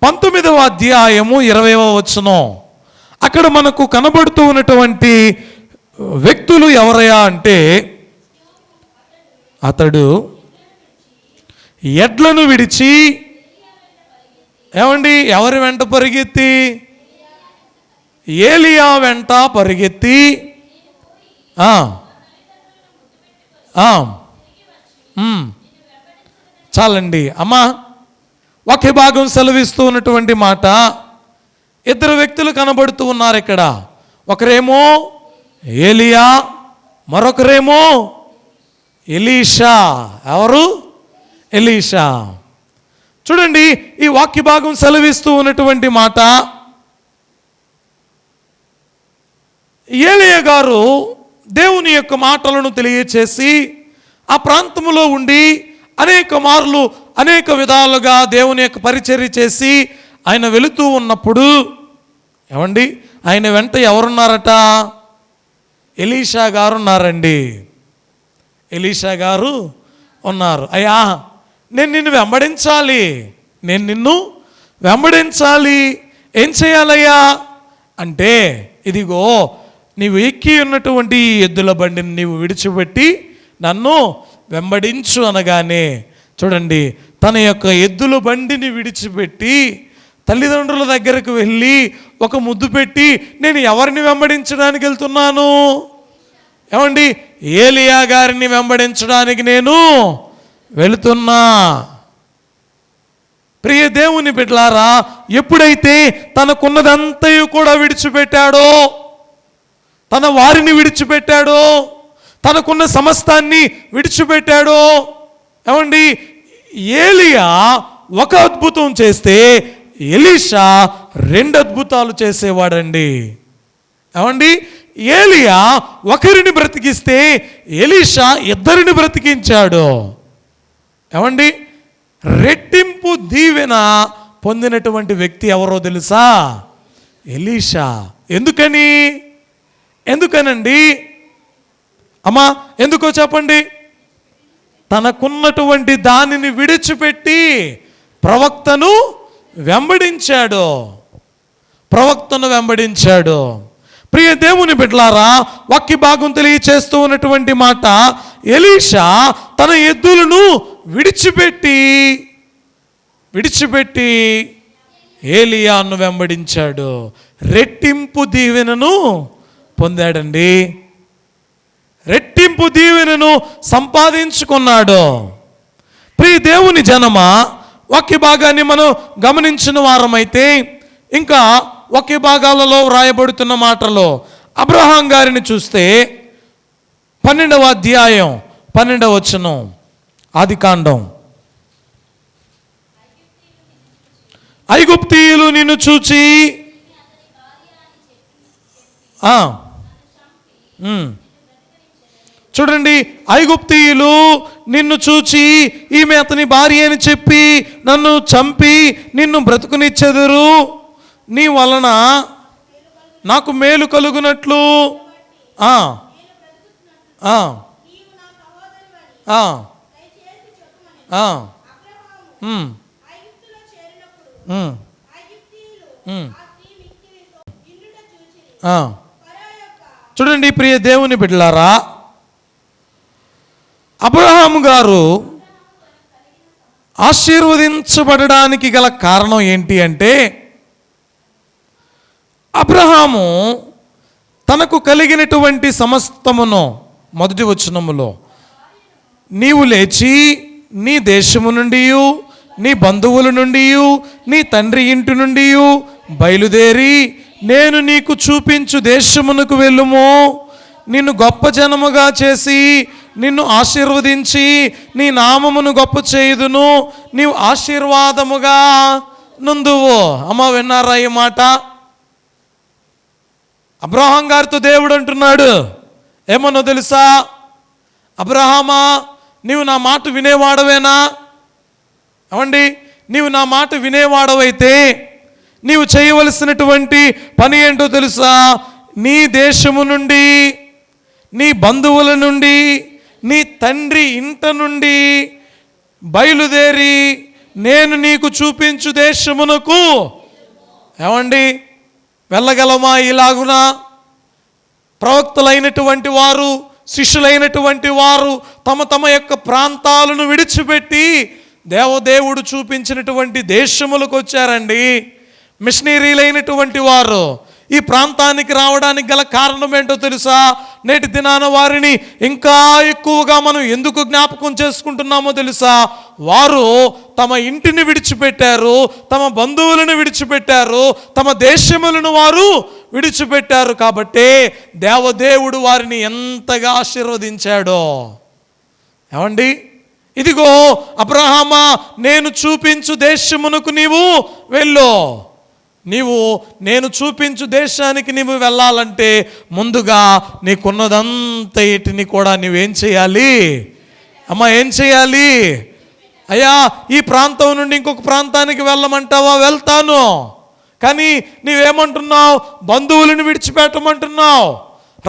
19వ అధ్యాయము 20వ వచనం, అక్కడ మనకు కనబడుతూ ఉన్నటువంటి వ్యక్తులు ఎవరయ్యా అంటే, అతడు ఎడ్లను విడిచి, ఏమండి ఎవరి వెంట పరిగెత్తి? ఏలియా వెంట పరిగెత్తి చాలండి అమ్మా. ఒకే భాగం సెలవిస్తూ ఉన్నటువంటి మాట, ఇద్దరు వ్యక్తులు కనబడుతూ ఉన్నారు ఇక్కడ. ఒకరేమో ఏలియా, మరొకరేమో ఎలీషా. ఎవరు? ఎలీషా. చూడండి, ఈ వాక్య భాగం సెలవిస్తూ ఉన్నటువంటి మాట, ఏలియా గారు దేవుని యొక్క మాటలను తెలియచేసి ఆ ప్రాంతంలో ఉండి అనేక మార్లు అనేక విధాలుగా దేవుని యొక్క పరిచర్య చేసి ఆయన వెళుతూ ఉన్నప్పుడు, ఏమండి ఆయన వెంట ఎవరున్నారట? ఎలీషా గారు ఉన్నారండి. ఎలీషా గారు ఉన్నారు. అయ్యా నేను నిన్ను వెంబడించాలి, నేను నిన్ను వెంబడించాలి, ఏం చేయాలయ్యా అంటే, ఇదిగో నీవు ఎక్కి ఉన్నటువంటి ఎద్దుల బండిని నీవు విడిచిపెట్టి నన్ను వెంబడించు అనగానే, చూడండి తన యొక్క ఎద్దుల బండిని విడిచిపెట్టి తల్లిదండ్రుల దగ్గరకు వెళ్ళి ఒక ముద్దు పెట్టి, నేను ఎవరిని వెంబడించడానికి వెళ్తున్నాను? ఏమండి ఏలియా గారిని వెంబడించడానికి నేను వెళుతున్నా. ప్రియ దేవుని బిడ్డలారా, ఎప్పుడైతే తనకున్నదంతయు కూడా విడిచిపెట్టాడో, తన వారిని విడిచిపెట్టాడో, తనకున్న సమస్తాన్ని విడిచిపెట్టాడో, ఏమండి ఏలియా ఒక అద్భుతం చేస్తే ఎలీషా 2 అద్భుతాలు చేసేవాడండి. ఏమండి ఏలియా ఒకరిని బ్రతికిస్తే ఎలీషా 2 బ్రతికించాడు. ఏమండి రెట్టింపు దీవెన పొందినటువంటి వ్యక్తి ఎవరో తెలుసా? ఎలీషా. ఎందుకనండి అమ్మా? ఎందుకో చెప్పండి. తనకున్నటువంటి దానిని విడిచిపెట్టి ప్రవక్తను వెంబడించాడు. ప్రియ దేవుని బిడ్డలారా, వాక్య భాగం తెలియచేస్తూ ఉన్నటువంటి మాట, ఎలీషా తన ఎద్దులను విడిచిపెట్టి ఏలియాను వెంబడించాడు. రెట్టింపు దీవెనను పొందాడండి, రెట్టింపు దీవెనను సంపాదించుకున్నాడు. ప్రియ దేవుని జనమ, వాక్య భాగాన్ని మనం గమనించిన వారమైతే ఇంకా వాక్య భాగాలలో వ్రాయబడుతున్న మాటలో అబ్రహాం గారిని చూస్తే 12వ అధ్యాయం 12వ వచనం, ఆదికాండం, ఐగుప్తీయులు నిన్ను చూచి చూడండి, ఐగుప్తీయులు నిన్ను చూచి ఈమె అతని భార్య అని చెప్పి నన్ను చంపి నిన్ను బ్రతుకునిచ్చెదరు, నీ వలన నాకు మేలు కలుగునట్లు చూడండి. ప్రియ దేవుని బిడ్డలారా, అబ్రహాము గారు ఆశీర్వదించబడడానికి గల కారణం ఏంటి అంటే, అబ్రహాము తనకు కలిగినటువంటి సమస్తమును, మొదటి వచనములో, నీవు లేచి నీ దేశము నుండి, నీ బంధువుల నుండి, నీ తండ్రి ఇంటి నుండి బయలుదేరి నేను నీకు చూపించు దేశమునకు వెళ్ళుము. నిన్ను గొప్ప జనముగా చేసి నిన్ను ఆశీర్వదించి నీ నామమును గొప్ప చేయుదును, నీవు ఆశీర్వాదముగా నుందువు. అమ్మ, విన్నారా ఈ మాట? అబ్రహాం గారితో దేవుడు అంటున్నాడు ఏమన్నో తెలుసా? అబ్రహామా, నీవు నా మాట వినేవాడవేనా? అవండి, నీవు నా మాట వినేవాడవైతే నీవు చేయవలసినటువంటి పని ఏంటో తెలుసా? నీ దేశము నుండి, నీ బంధువుల నుండి, నీ తండ్రి ఇంట నుండి బయలుదేరి నేను నీకు చూపించు దేశమునకు. ఏమండి, వెళ్ళగలమా ఇలాగున? ప్రవక్తలైనటువంటి వారు, శిష్యులైనటువంటి వారు తమ తమ యొక్క ప్రాంతాలను విడిచిపెట్టి దేవదేవుడు చూపించినటువంటి దేశములకు వచ్చారండి. మిషనరీలైనటువంటి వారు ఈ ప్రాంతానికి రావడానికి గల కారణం ఏంటో తెలుసా? నేటి దినాన వారిని ఇంకా ఎక్కువగా మనం ఎందుకు జ్ఞాపకం చేసుకుంటున్నామో తెలుసా? వారు తమ ఇంటిని విడిచిపెట్టారు, తమ బంధువులను విడిచిపెట్టారు, తమ దేశములను వారు విడిచిపెట్టారు. కాబట్టే దేవదేవుడు వారిని ఎంతగా ఆశీర్వదించాడో. ఏమండి, ఇదిగో అబ్రహామా, నేను చూపించు దేశమునకు నీవు వెళ్ళు. నీవు నేను చూపించు దేశానికి నీవు వెళ్ళాలంటే ముందుగా నీకున్నదంతటిని కూడా నువ్వేం చేయాలి? అమ్మా, ఏం చేయాలి? అయ్యా, ఈ ప్రాంతం నుండి ఇంకొక ప్రాంతానికి వెళ్ళమంటావా? వెళ్తాను. కానీ నీవేమంటున్నావు? బంధువులను విడిచిపెట్టమంటున్నావు,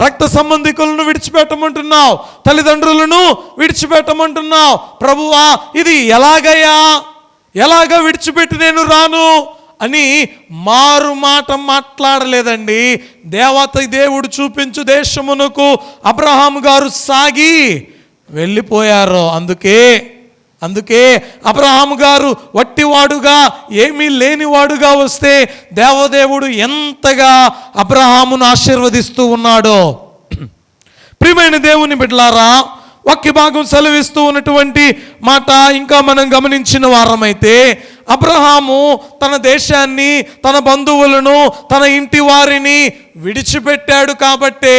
రక్త సంబంధికులను విడిచిపెట్టమంటున్నావు, తల్లిదండ్రులను విడిచిపెట్టమంటున్నావు. ప్రభువా, ఇది ఎలాగా విడిచిపెట్టి నేను రాను అని మారు మాట మాట్లాడలేదండి. దేవుడు చూపించు దేశమునకు అబ్రహాం గారు సాగి వెళ్ళిపోయారు. అందుకే అబ్రహాం గారు వట్టివాడుగా, ఏమీ లేనివాడుగా వస్తే దేవదేవుడు ఎంతగా అబ్రహామును ఆశీర్వదిస్తూ ఉన్నాడో. ప్రియమైన దేవుని బిడ్డలారా, వాక్య భాగం సెలవిస్తూ ఉన్నటువంటి మాట ఇంకా మనం గమనించిన వారమైతే, అబ్రహాము తన దేశాన్ని, తన బంధువులను, తన ఇంటి వారిని విడిచిపెట్టాడు కాబట్టే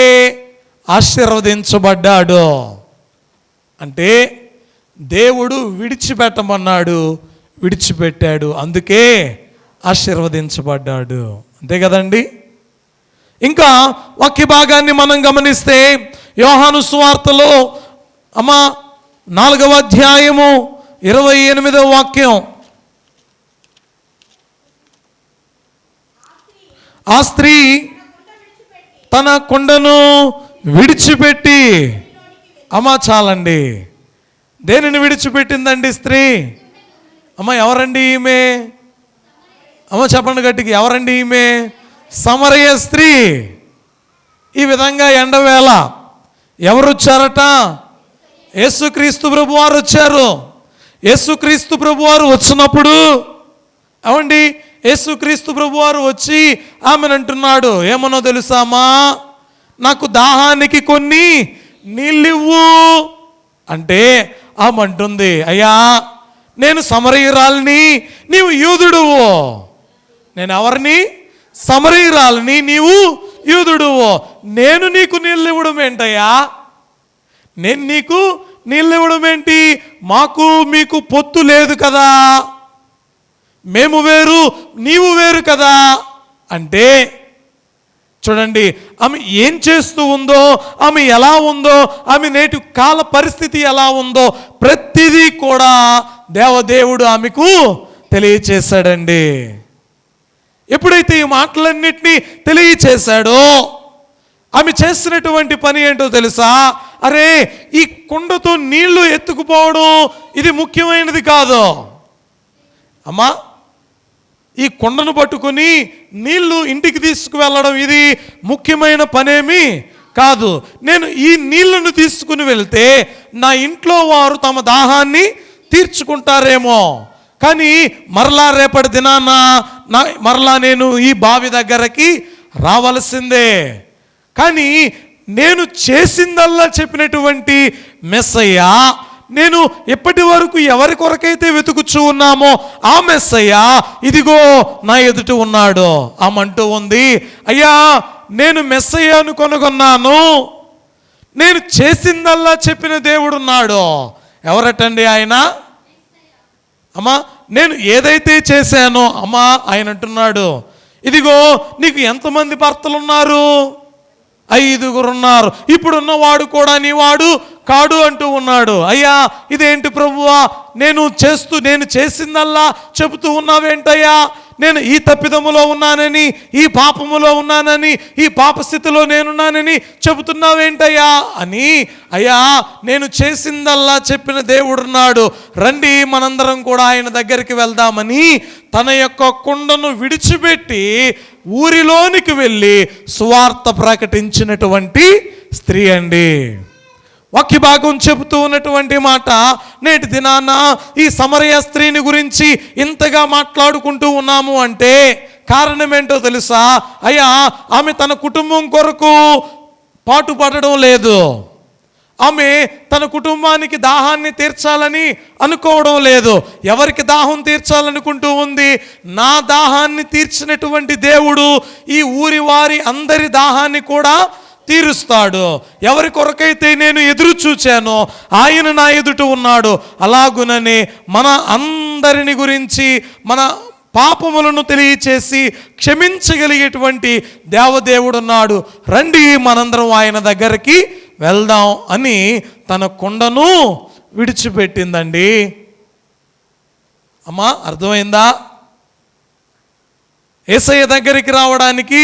ఆశీర్వదించబడ్డాడు. అంటే దేవుడు విడిచిపెట్టమన్నాడు, విడిచిపెట్టాడు, అందుకే ఆశీర్వదించబడ్డాడు. అంతే కదండి. ఇంకా వాక్య భాగాన్ని మనం గమనిస్తే యోహాను సువార్తలో 4వ అధ్యాయము 28వ వాక్యం, ఆ స్త్రీ తన కుండను విడిచిపెట్టి, చాలండి, దేనిని విడిచిపెట్టిందండి స్త్రీ? ఎవరండి ఈమె? చెప్పండి గట్టికి, ఎవరండి ఈమె? సమరయ స్త్రీ. ఈ విధంగా ఎండవేళ ఎవరు వచ్చారట? యేసుక్రీస్తు ప్రభువారు వచ్చారు. యేసుక్రీస్తు ప్రభువారు వచ్చినప్పుడు యేసుక్రీస్తు ప్రభువారు వచ్చి ఆమెను అంటున్నాడు, ఏమనో తెలుసామా? నాకు దాహానికి కొన్ని నీళ్ళివ్వు అంటే ఆమె అంటుంది, అయ్యా, నేను సమరయురాలిని, నీవు యూదుడువు. నేను ఎవరిని? సమరయురాలిని, నీవు యూదుడువు. నేను నీకు నీళ్ళు ఇవ్వడం ఏంటయ్యా? నేను నీకు నీళ్ళు ఇవ్వడం ఏంటి? మాకు మీకు పొత్తు లేదు కదా, మేము వేరు నీవు వేరు కదా అంటే. చూడండి, ఆమె ఏం చేస్తూ ఉందో, ఆమె ఎలా ఉందో, ఆమె నేటి కాల పరిస్థితి ఎలా ఉందో ప్రతిదీ కూడా దేవదేవుడు ఆమెకు తెలియచేశాడండి. ఎప్పుడైతే ఈ మాటలన్నిటినీ తెలియచేశాడో ఆమె చేసినటువంటి పని ఏంటో తెలుసా? అరే, ఈ కుండతో నీళ్లు ఎత్తుకుపోవడం ఇది ముఖ్యమైనది కాదు అమ్మా. ఈ కుండను పట్టుకొని నీళ్లు ఇంటికి తీసుకువెళ్ళడం ఇది ముఖ్యమైన పనేమి కాదు. నేను ఈ నీళ్లను తీసుకుని వెళ్తే నా ఇంట్లో వారు తమ దాహాన్ని తీర్చుకుంటారేమో, కానీ మరలా రేపటి దినాన మరలా నేను ఈ బావి దగ్గరకి రావాల్సిందే. కానీ నేను చేసిందల్లా చెప్పినటువంటి మెస్సయ్య, నేను ఎప్పటి వరకు ఎవరి కొరకైతే వెతుకుచూ ఉన్నామో ఆ మెస్సయ్య ఇదిగో నా ఎదుట ఉన్నాడు. ఆమంటూ ఉంది, అయ్యా నేను మెస్సయ్యను కనుగొన్నాను, నేను చేసిందల్లా చెప్పిన దేవుడున్నాడు. ఎవరటండి ఆయన? అమ్మా నేను ఏదైతే చేశానో అమ్మా ఆయన అంటున్నాడు, ఇదిగో నీకు ఎంతమంది భర్తలు ఉన్నారు? 5 ఉన్నారు. ఇప్పుడున్నవాడు కూడా నీ వాడు కాడు అంటూ ఉన్నాడు. అయ్యా ఇదేంటి ప్రభువా, నేను చేసిందల్లా చెబుతూ ఉన్నావేంటయ్యా? నేను ఈ తప్పిదములో ఉన్నానని, ఈ పాపములో ఉన్నానని, ఈ పాపస్థితిలో నేనున్నానని చెబుతున్నావేంటయ్యా అని. అయ్యా నేను చేసిందల్లా చెప్పిన దేవుడున్నాడు, రండి మనందరం కూడా ఆయన దగ్గరికి వెళ్దామని తన యొక్క కుండను విడిచిపెట్టి ఊరిలోనికి వెళ్ళి సువార్త ప్రకటించినటువంటి స్త్రీ అండి. వాక్య భాగం చెబుతూ ఉన్నటువంటి మాట, నేటి దినాన ఈ సమరయ స్త్రీని గురించి ఇంతగా మాట్లాడుకుంటూ ఉన్నాము అంటే కారణం ఏంటో తెలుసా? అయ్యా ఆమె తన కుటుంబం కొరకు పాటుపడడం లేదు, ఆమె తన కుటుంబానికి దాహాన్ని తీర్చాలని అనుకోవడం లేదు. ఎవరికి దాహం తీర్చాలనుకుంటూ ఉంది? నా దాహాన్ని తీర్చినటువంటి దేవుడు ఈ ఊరి వారి అందరి దాహాన్ని కూడా తీరుస్తాడు. ఎవరి కొరకైతే నేను ఎదురు చూచానో ఆయన నా ఎదుట ఉన్నాడు. అలాగుననే మన అందరిని గురించి మన పాపములను తెలియచేసి క్షమించగలిగేటువంటి దేవదేవుడున్నాడు. రండి మనందరం ఆయన దగ్గరికి వెళ్దాం అని తన కుండను విడిచిపెట్టిందండి. అమ్మా అర్థమైందా? యేసయ్య దగ్గరికి రావడానికి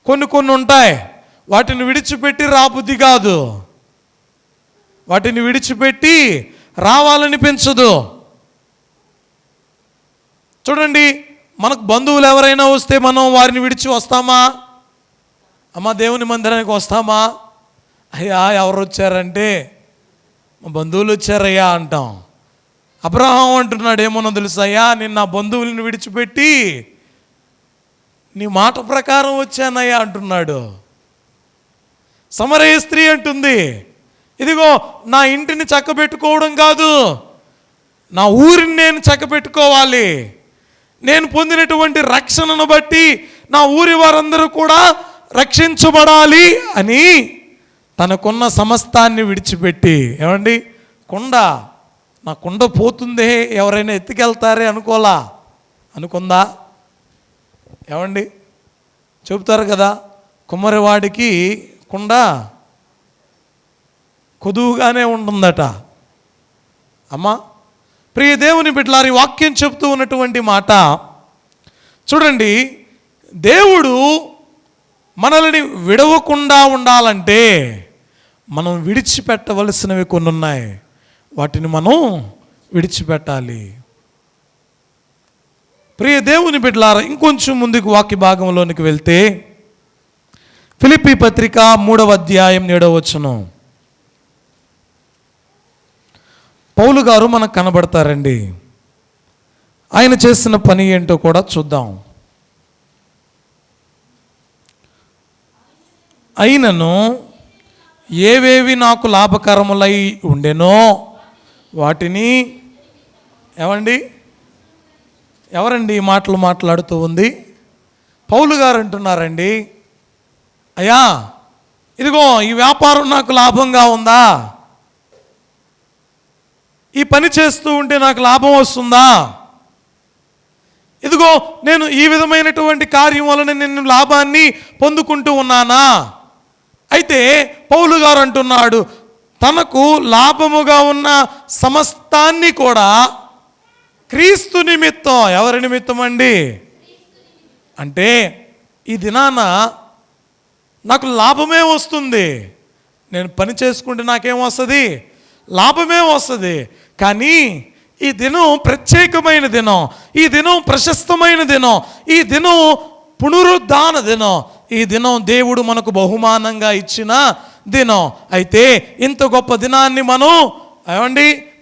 కొన్ని ఉంటాయి, వాటిని విడిచిపెట్టి రాబుద్ధి కాదు, వాటిని విడిచిపెట్టి రావాలనిపించదు. చూడండి, మనకు బంధువులు ఎవరైనా వస్తే మనం వారిని విడిచి వస్తామా? అమ్మ దేవుని మందిరానికి వస్తామా? అయ్యా ఎవరు వచ్చారంటే మా బంధువులు వచ్చారయ్యా అంటాం. అబ్రహాం అంటున్నాడు ఏమన్నా తెలుసా? అయ్యా నేను నా బంధువులను విడిచిపెట్టి నీ మాట ప్రకారం వచ్చానయ్యా అంటున్నాడు. సమరయ స్త్రీ అంటుంది, ఇదిగో నా ఇంటిని చక్కబెట్టుకోవడం కాదు, నా ఊరిని నేను చక్కబెట్టుకోవాలి, నేను పొందినటువంటి రక్షణను బట్టి నా ఊరి వారందరూ కూడా రక్షించబడాలి అని తనకున్న సమస్తాన్ని విడిచిపెట్టి, ఏమండి కుండ, నా కుండ పోతుందే ఎవరైనా ఎత్తుకెళ్తారే అనుకుందా? ఏమండి చెబుతారు కదా, కుమ్మరివాడికి కుండ కొదువుగానే ఉంటుందట. అమ్మా ప్రియ దేవుని బిడ్డలారి, వాక్యం చెప్తూ ఉన్నటువంటి మాట చూడండి. దేవుడు మనల్ని విడవకుండా ఉండాలంటే మనం విడిచిపెట్టవలసినవి కొన్ని ఉన్నాయి, వాటిని మనం విడిచిపెట్టాలి. ప్రియ దేవుని బిడ్డలారా, ఇంకొంచెం ముందుకు వాక్య భాగంలోనికి వెళ్తే ఫిలిప్పీ పత్రిక 3వ అధ్యాయం 7వ వచనం పౌలు గారు మనకు కనబడతారండి. ఆయన చేసిన పని ఏంటో కూడా చూద్దాం. అయినను ఏవేవి నాకు లాభకరములై ఉండెనో వాటిని, ఎవరండి ఈ మాటలు మాట్లాడుతూ ఉంది? పౌలు గారు అంటున్నారండి, అయ్యా ఇదిగో ఈ వ్యాపారం నాకు లాభంగా ఉందా, ఈ పని చేస్తూ ఉంటే నాకు లాభం వస్తుందా, ఇదిగో నేను ఈ విధమైనటువంటి కార్యం వలన నేను లాభాన్ని పొందుకుంటూ ఉన్నానా? అయితే పౌలు గారు అంటున్నాడు, తనకు లాభముగా ఉన్న సమస్తాన్ని కూడా క్రీస్తు నిమిత్తం. ఎవరి నిమిత్తం అండి? అంటే ఈ దినాన నాకు లాభమే వస్తుంది, నేను పని చేసుకుంటే నాకేం వస్తుంది? లాభమే వస్తుంది. కానీ ఈ దినం ప్రత్యేకమైన దినం, ఈ దినం ప్రశస్తమైన దినం, ఈ దినం పునరుద్ధాన దినం, ఈ దినం దేవుడు మనకు బహుమానంగా ఇచ్చిన దినం. అయితే ఇంత గొప్ప దినాన్ని మనం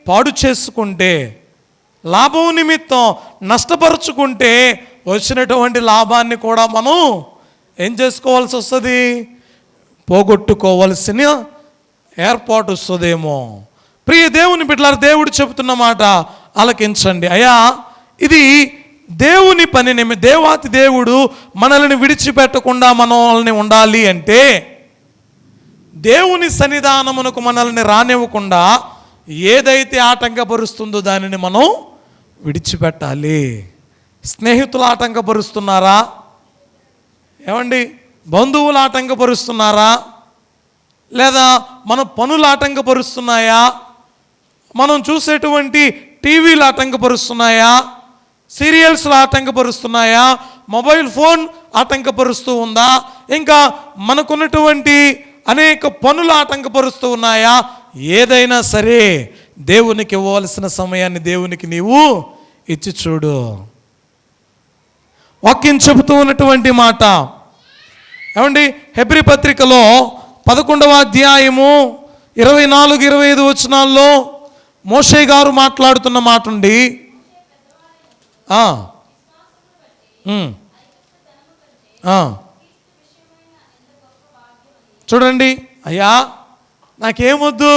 పాడు చేసుకుంటే, లాభం నిమిత్తం నష్టపరుచుకుంటే వచ్చినటువంటి లాభాన్ని కూడా మనం ఏం చేసుకోవాల్సి వస్తుంది? పోగొట్టుకోవలసిన ఏర్పాటు వస్తుందేమో. ప్రియ దేవుని బిడ్డలారా, దేవుడు చెబుతున్న మాట ఆలకించండి. అయ్యా, ఇది దేవుని పని. దేవాతి దేవుడు మనల్ని విడిచిపెట్టకుండా మనల్ని ఉండాలి అంటే దేవుని సన్నిధానమునకు మనల్ని రానివ్వకుండా ఏదైతే ఆటంకపరుస్తుందో దానిని మనం విడిచిపెట్టాలి. స్నేహితులు ఆటంకపరుస్తున్నారా? ఏమండి, బంధువులు ఆటంకపరుస్తున్నారా? లేదా మన పనులు ఆటంకపరుస్తున్నాయా? మనం చూసేటువంటి టీవీలు ఆటంకపరుస్తున్నాయా? సీరియల్స్లు ఆటంకపరుస్తున్నాయా? మొబైల్ ఫోన్ ఆటంకపరుస్తూ ఉందా? ఇంకా మనకున్నటువంటి అనేక పనులు ఆటంకపరుస్తూ ఉన్నాయా? ఏదైనా సరే దేవునికి ఇవ్వవలసిన సమయాన్ని దేవునికి నీవు ఇచ్చి చూడు. వాక్యం చెబుతూ ఉన్నటువంటి మాట ఏమండి, హెబ్రీ పత్రికలో 11వ అధ్యాయము 24-25 వచనాల్లో మోషే గారు మాట్లాడుతున్న మాట ఉండి, చూడండి, అయ్యా నాకేమొద్దు,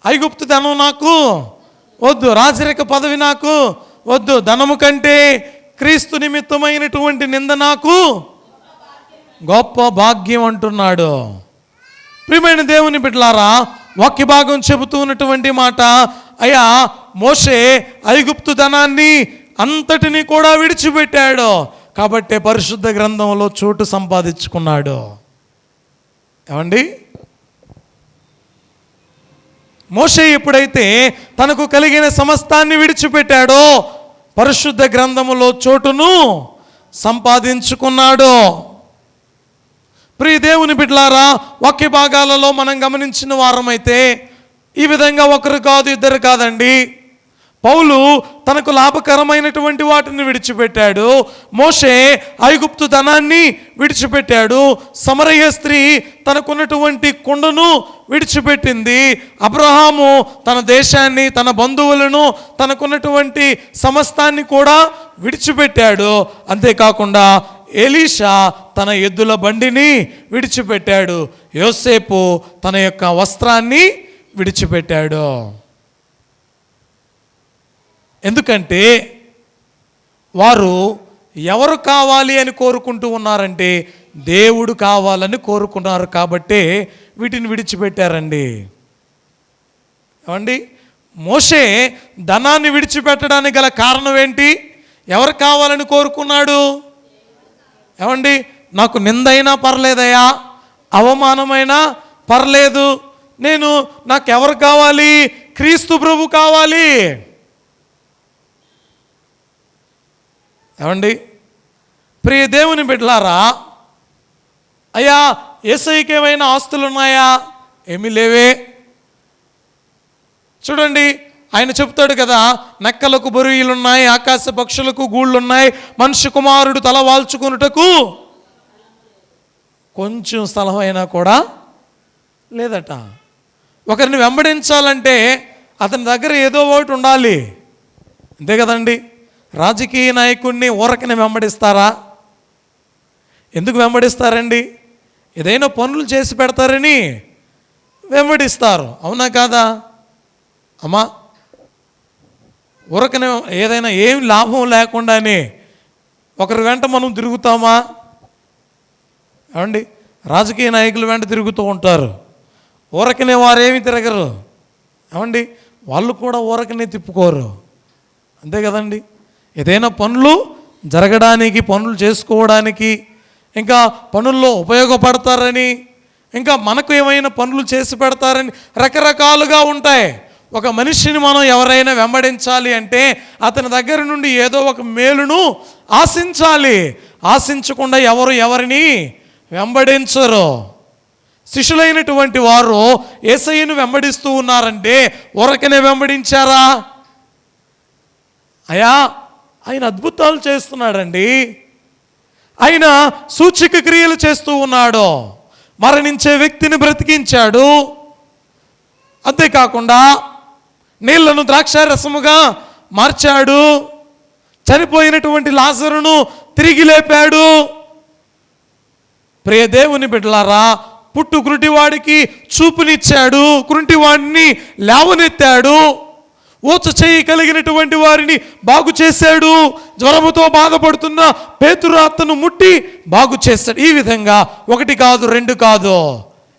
ఐగుప్తు ధనం నాకు వద్దు, రాజరిక పదవి నాకు వద్దు, ధనము కంటే క్రీస్తు నిమిత్తమైనటువంటి నింద నాకు గొప్ప భాగ్యం అంటున్నాడు. ప్రియమైన దేవుని బిడ్డలారా, వాక్య భాగం చెబుతూ ఉన్నటువంటి మాట, అయ్యా మోషే ఐగుప్తు ధనాన్ని అంతటిని కూడా విడిచిపెట్టాడు కాబట్టే పరిశుద్ధ గ్రంథంలో చోటు సంపాదించుకున్నాడు. ఏమండి, మోషే ఎప్పుడైతే తనకు కలిగిన సమస్తాన్ని విడిచిపెట్టాడో పరిశుద్ధ గ్రంథములో చోటును సంపాదించుకున్నాడు. ప్రియ దేవుని బిడ్డలారా, వాక్య భాగాలలో మనం గమనించిన వారమైతే ఈ విధంగా ఒకరు కాదు, ఇద్దరు కాదండి. పౌలు తనకు లాభకరమైనటువంటి వాటిని విడిచిపెట్టాడు. మోషే ఐగుప్తు ధనాన్ని విడిచిపెట్టాడు. సమరయ స్త్రీ తనకున్నటువంటి కుండను విడిచిపెట్టింది. అబ్రహాము తన దేశాన్ని, తన బంధువులను, తనకున్నటువంటి సమస్తాన్ని కూడా విడిచిపెట్టాడు. అంతేకాకుండా ఎలీషా తన ఎద్దుల బండిని విడిచిపెట్టాడు. యోసేపు తన యొక్క వస్త్రాన్ని విడిచిపెట్టాడు. ఎందుకంటే వారు ఎవరు కావాలి అని కోరుకుంటూ ఉన్నారంటే దేవుడు కావాలని కోరుకున్నారు కాబట్టే వీటిని విడిచిపెట్టారండి. ఏమండి, మోషే ధనాన్ని విడిచిపెట్టడానికి గల కారణం ఏంటి? ఎవరు కావాలని కోరుకున్నాడు? ఏమండి, నాకు నిందైనా పర్లేదయ్యా, అవమానమైనా పర్లేదు, నాకు ఎవరు కావాలి? క్రీస్తు ప్రభు కావాలి. ఏమండి, ప్రియ దేవుని బిడ్డలారా, అయ్యా యేసయ్యకి ఏమైనా ఆస్తులు ఉన్నాయా? ఏమీ లేవే. చూడండి, ఆయన చెప్తాడు కదా, నక్కలకు బొరియలున్నాయి, ఆకాశ పక్షులకు గూళ్ళున్నాయి, మనుష్య కుమారుడు తల వాల్చుకున్నటకు కొంచెం స్థలం అయినా కూడా లేదట. ఒకరిని వెంబడించాలంటే అతని దగ్గర ఏదో ఒకటి ఉండాలి, అంతే కదండి. రాజకీయ నాయకుడిని ఊరకని వెంబడిస్తారా? ఎందుకు వెంబడిస్తారండి? ఏదైనా పనులు చేసి పెడతారని వెంబడిస్తారు, అవునా కాదా అమ్మా? ఊరకనే ఏదైనా ఏం లాభం లేకుండానే ఒకరి వెంట మనం తిరుగుతామా? ఏమండి, రాజకీయ నాయకుల వెంట తిరుగుతూ ఉంటారు, ఊరకనే వారేమి తిరగరు. ఏమండి, వాళ్ళు కూడా ఊరకనే తిప్పుకోరు, అంతే కదండి. ఏదైనా పనులు జరగడానికి, పనులు చేసుకోవడానికి, ఇంకా పనుల్లో ఉపయోగపడతారని, ఇంకా మనకు ఏమైనా పనులు చేసి పెడతారని రకరకాలుగా ఉంటాయి. ఒక మనిషిని మనం ఎవరైనా వెంబడించాలి అంటే అతని దగ్గర నుండి ఏదో ఒక మేలును ఆశించాలి. ఆశించకుండా ఎవరిని వెంబడించరు. శిష్యులైనటువంటి వారు యేసయ్యను వెంబడిస్తూ ఉన్నారంటే ఊరకనే వెంబడించారా? అయ్యా ఆయన అద్భుతాలు చేస్తున్నాడండి, ఆయన సూచక క్రియలు చేస్తూ ఉన్నాడు, మరణించే వ్యక్తిని బ్రతికించాడు. అంతేకాకుండా నీళ్లను ద్రాక్షారసముగా మార్చాడు, చనిపోయినటువంటి లాజరును తిరిగి లేపాడు. ప్రియ దేవుని బిడ్డలారా, పుట్టు కుంటివాడికి చూపునిచ్చాడు, కుంటివాడిని లేవనెత్తాడు, ఊచ చేయి కలిగినటువంటి వారిని బాగు చేశాడు, జ్వరముతో బాధపడుతున్న పేతురు అతను ముట్టి బాగు చేశాడు. ఈ విధంగా 1 కాదు 2 కాదు,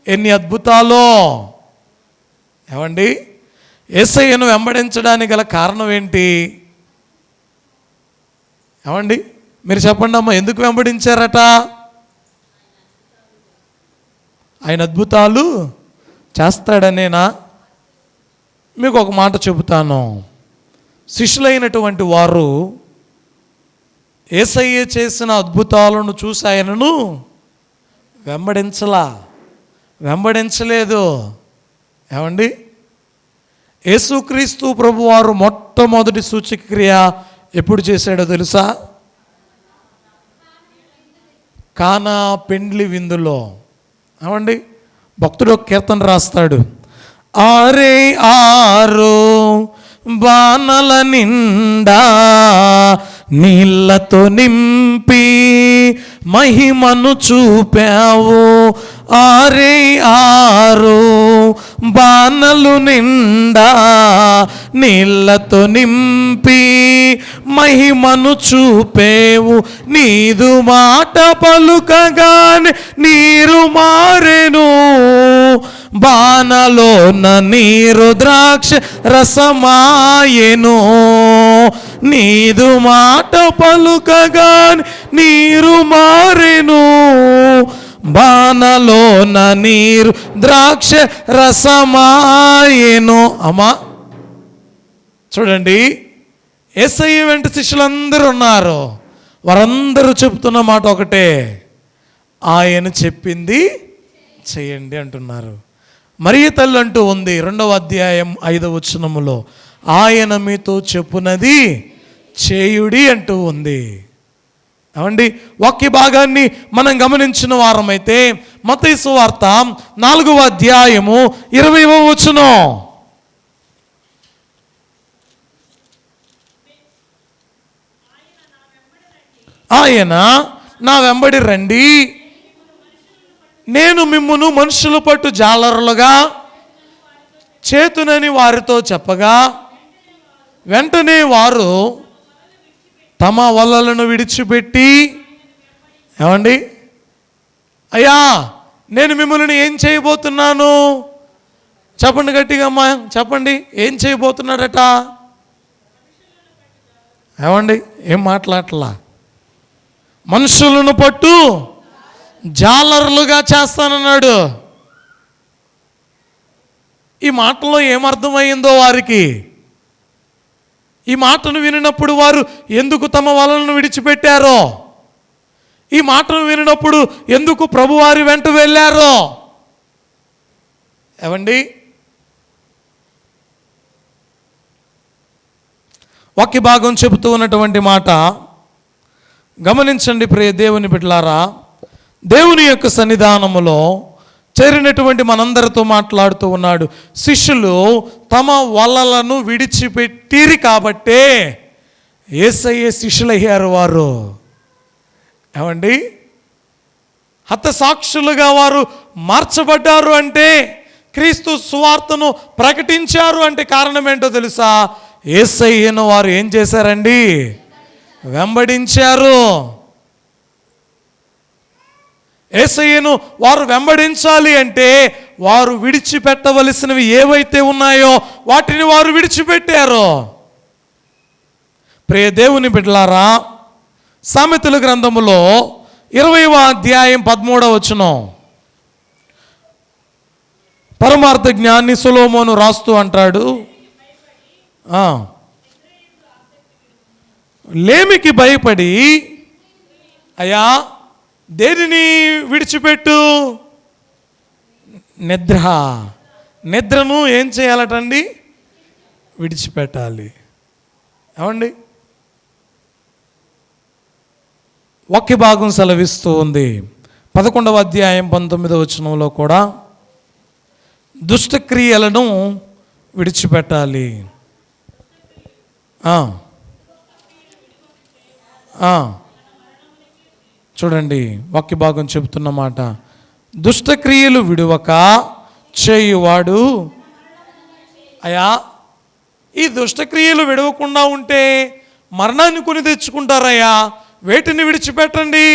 ఎన్ని అద్భుతాలో. ఏమండి, యేసయ్యను వెంబడించడానికి గల కారణం ఏంటి? ఏమండి మీరు చెప్పండి అమ్మా, ఎందుకు వెంబడించారట? ఆయన అద్భుతాలు చేస్తాడనేనా? మీకు ఒక మాట చెబుతాను. శిష్యులైనటువంటి వారు యేసయ్య చేసిన అద్భుతాలను చూసి ఆయనను వెంబడించలేదు. ఏమండి, యేసుక్రీస్తు ప్రభువారు మొట్టమొదటి సూచక క్రియ ఎప్పుడు చేశాడో తెలుసా? కానా పెండ్లి విందులో. ఏమండి, భక్తుడు ఒక కీర్తన రాస్తాడు, 6 బాణల నిండా నీళ్లతో నింపి మహిమను చూపావు. 6 బాణలు నిండా నీళ్లతో నింపి మహిమను చూపేవు. నీదు మాట పలుకగానే నీరు మారెను, బాణలోన నీరు ద్రాక్ష రసమాయెను. నీదు మాట పలుకగానే నీరు మారెను, బాణలోన నీరు ద్రాక్ష రసమాయెను. అమ్మా చూడండి, యేసయ్య వెంట శిష్యులందరూ ఉన్నారు. వారందరూ చెప్తున్న మాట ఒకటే, ఆయన చెప్పింది చేయండి అంటున్నారు. మరియ తల్లి అంటూ ఉంది 2వ అధ్యాయం 5వ వచనములో, ఆయన మీతో చెప్పునది చేయుడి అంటూ ఉంది. ఏమండి, వాక్య భాగాన్ని మనం గమనించిన వారమైతే మత్తయి సువార్త 4వ అధ్యాయము 20వ వచనం, ఆయన నా వెంబడి రండి, నేను మిమ్మును మనుషుల పట్టు జాలరులుగా చేతునని వారితో చెప్పగా, వెంటనే వారు తమ వలలను విడిచిపెట్టి, ఏమండి, అయ్యా నేను మిమ్మల్ని ఏం చేయబోతున్నాను? చెప్పండి గట్టిగా అమ్మా, చెప్పండి, ఏం చేయబోతున్నాడట? ఏమండి, ఏం మాట్లాడలా? మనుషులను పట్టు జాలరులుగా చేస్తానన్నాడు. ఈ మాటలో ఏమర్థమైందో వారికి, ఈ మాటను వినినప్పుడు వారు ఎందుకు తమ వలలను విడిచిపెట్టారో, ఈ మాటను వినినప్పుడు ఎందుకు ప్రభువారి వెంట వెళ్ళారో. ఏమండి, వాక్య భాగం చెబుతూ ఉన్నటువంటి మాట గమనించండి ప్రియ దేవుని బిడ్డలారా. దేవుని యొక్క సన్నిధానములో చేరినటువంటి మనందరితో మాట్లాడుతూ ఉన్నాడు. శిష్యులు తమ వలలను విడిచిపెట్టిరి కాబట్టే యేసయ్య శిష్యులయ్యారు వారు. ఏమండి, హతసాక్షులుగా వారు మార్చబడ్డారు అంటే, క్రీస్తు సువార్తను ప్రకటించారు అంటే కారణం ఏంటో తెలుసా? యేసయ్యను వారు ఏం చేశారండి? వెంబడించారు. యేసయ్యను వారు వెంబడించాలి అంటే వారు విడిచిపెట్టవలసినవి ఏవైతే ఉన్నాయో వాటిని వారు విడిచిపెట్టారు. ప్రియ దేవుని బిడ్డలారా, సామెతల గ్రంథములో 20వ అధ్యాయం 13వ వచనం, పరమార్థ జ్ఞాని సొలొమోను రాస్తూ అంటాడు, లేమికి భయపడి, అయ్యా దేనిని విడిచిపెట్టు? నిద్రను ఏం చేయాలటండి? విడిచిపెట్టాలి. ఏమండి, వాక్య భాగం సెలవిస్తూ ఉంది 11వ అధ్యాయం 19వ వచనంలో కూడా, దుష్టక్రియలను విడిచిపెట్టాలి. చూడండి వాక్య భాగం చెబుతున్న మాట, దుష్టక్రియలు విడువక చేయువాడు. అయా, ఈ దుష్టక్రియలు విడవకుండా ఉంటే మరణాన్ని కొని తెచ్చుకుంటారయ్యా. వేటిని విడిచిపెట్టండి?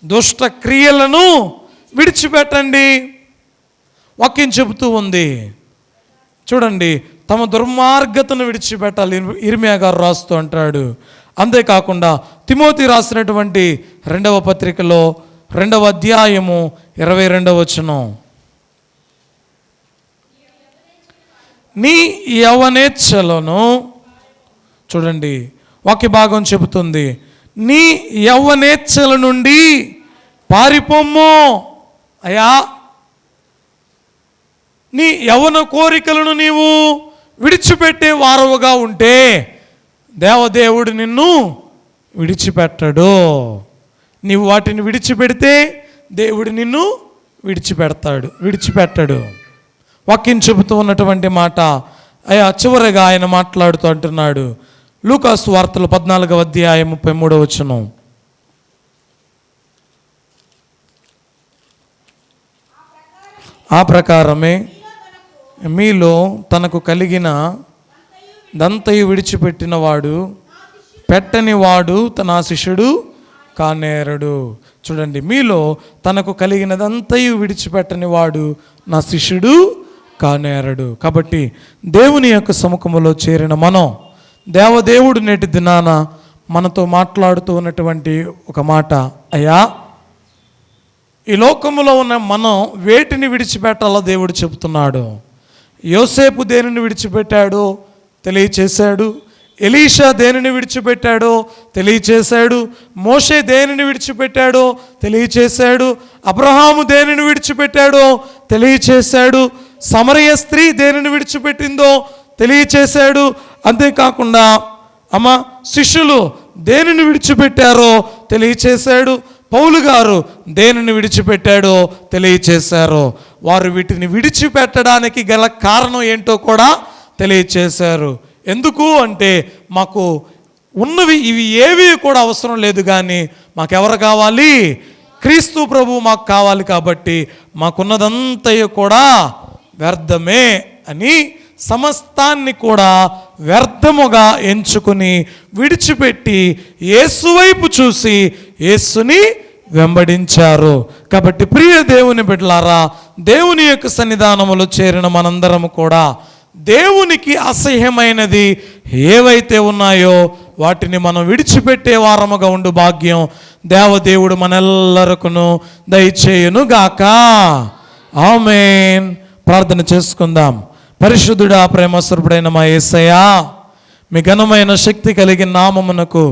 దుష్టక్రియలను విడిచిపెట్టండి. వాక్యం చెబుతూ ఉంది. చూడండి, తమ దుర్మార్గతను విడిచిపెట్టాలి. ఇర్మియా గారు రాస్తూ అంటాడు. అంతేకాకుండా తిమోతి రాసినటువంటి 2వ పత్రికలో 2వ అధ్యాయము 22వ వచనం, నీ యవ్వనేచ్ఛలను, చూడండి వాక్య భాగం చెబుతుంది, నీ యవ్వనేచ్ఛల నుండి పారిపోమ్ము. అయ్యా, నీ యవ్వన కోరికలను నీవు విడిచిపెట్టే వారవుగా ఉంటే దేవదేవుడు నిన్ను విడిచిపెట్టడు. నీవు వాటిని విడిచిపెడితే దేవుడు నిన్ను విడిచిపెట్టడు. వాక్యం చెబుతూ ఉన్నటువంటి మాట. అయ్యా, చివరిగా ఆయన మాట్లాడుతూ అంటున్నాడు, లూకాసు వార్తలు 14వ అధ్యాయం 33వ వచనం, ఆ ప్రకారమే మీలో తనకు కలిగిన దంతయు విడిచిపెట్టిన వాడు పెట్టని వాడు తన శిష్యుడు కానేరడు. చూడండి, మీలో తనకు కలిగినదంతయు విడిచిపెట్టని వాడు నా శిష్యుడు కానేరడు. కాబట్టి దేవుని యొక్క సముఖములో చేరిన మనం, దేవదేవుడు నేటి దినాన మనతో మాట్లాడుతూ ఉన్నటువంటి ఒక మాట, అయ్యా, ఈ లోకములో ఉన్న మనం వేటిని విడిచిపెట్టాలో దేవుడు చెబుతున్నాడు. యోసేపు దేనిని విడిచిపెట్టాడో తెలియచేశాడు. ఎలీషా దేనిని విడిచిపెట్టాడో తెలియచేశాడు. మోషే దేనిని విడిచిపెట్టాడో తెలియచేశాడు. అబ్రహాము దేనిని విడిచిపెట్టాడో తెలియచేశాడు. సమరయ స్త్రీ దేనిని విడిచిపెట్టిందో తెలియచేశాడు. అంతేకాకుండా శిష్యులు దేనిని విడిచిపెట్టారో తెలియచేశాడు. పౌలు గారు దేనిని విడిచిపెట్టాడో తెలియచేశారు. వారు వీటిని విడిచిపెట్టడానికి గల కారణం ఏంటో కూడా తెలియచేశారు. ఎందుకు అంటే, మాకు ఉన్నవి ఇవి ఏవి కూడా అవసరం లేదు, కానీ మాకెవరు కావాలి? క్రీస్తు ప్రభు మాకు కావాలి. కాబట్టి మాకున్నదంతయు కూడా వ్యర్థమే అని సమస్తాన్ని కూడా వ్యర్థముగా ఎంచుకుని విడిచిపెట్టి యేసు వైపు చూసి యేసుని వెంబడించారు. కాబట్టి ప్రియ దేవుని బిడ్డలారా, దేవుని యొక్క సన్నిధానములో చేరిన మనందరము కూడా దేవునికి అసహ్యమైనది ఏవైతే ఉన్నాయో వాటిని మనం విడిచిపెట్టే వారముగా ఉండు భాగ్యం దేవదేవుడు మనెల్లరకును దయచేయును గాక. ఆమేన్. ప్రార్థన చేసుకుందాం. పరిశుద్ధుడా, ప్రేమస్వరూపుడైన మా యేసయ్యా, మీ ఘనమైన శక్తి కలిగిన నామమునకు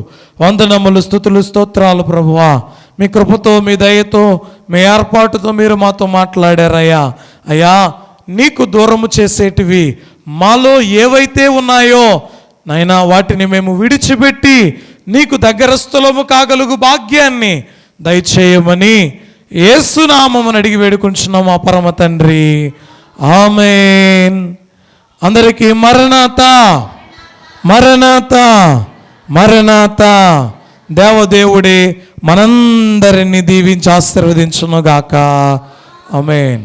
వందనములు, స్తుతులు, స్తోత్రాలు ప్రభువా. మీ కృపతో, మీ దయతో, మీ ఏర్పాటుతో మీరు మాతో మాట్లాడారయ్యా. అయ్యా, నీకు దూరము చేసేటివి మాలో ఏవైతే ఉన్నాయో నైనా వాటిని మేము విడిచిపెట్టి నీకు దగ్గరస్థలము కాగలుగు భాగ్యాన్ని దయచేయమని యేసు నామమున అడిగి వేడుకుంటున్నాం మా పరమ తండ్రి. ఆమేన్. అందరికీ మరణాతా, మరణాతా, మరణాతా. దేవదేవుడే మనందరినీ దీవించి ఆశీర్వదించును గాక. ఆమేన్.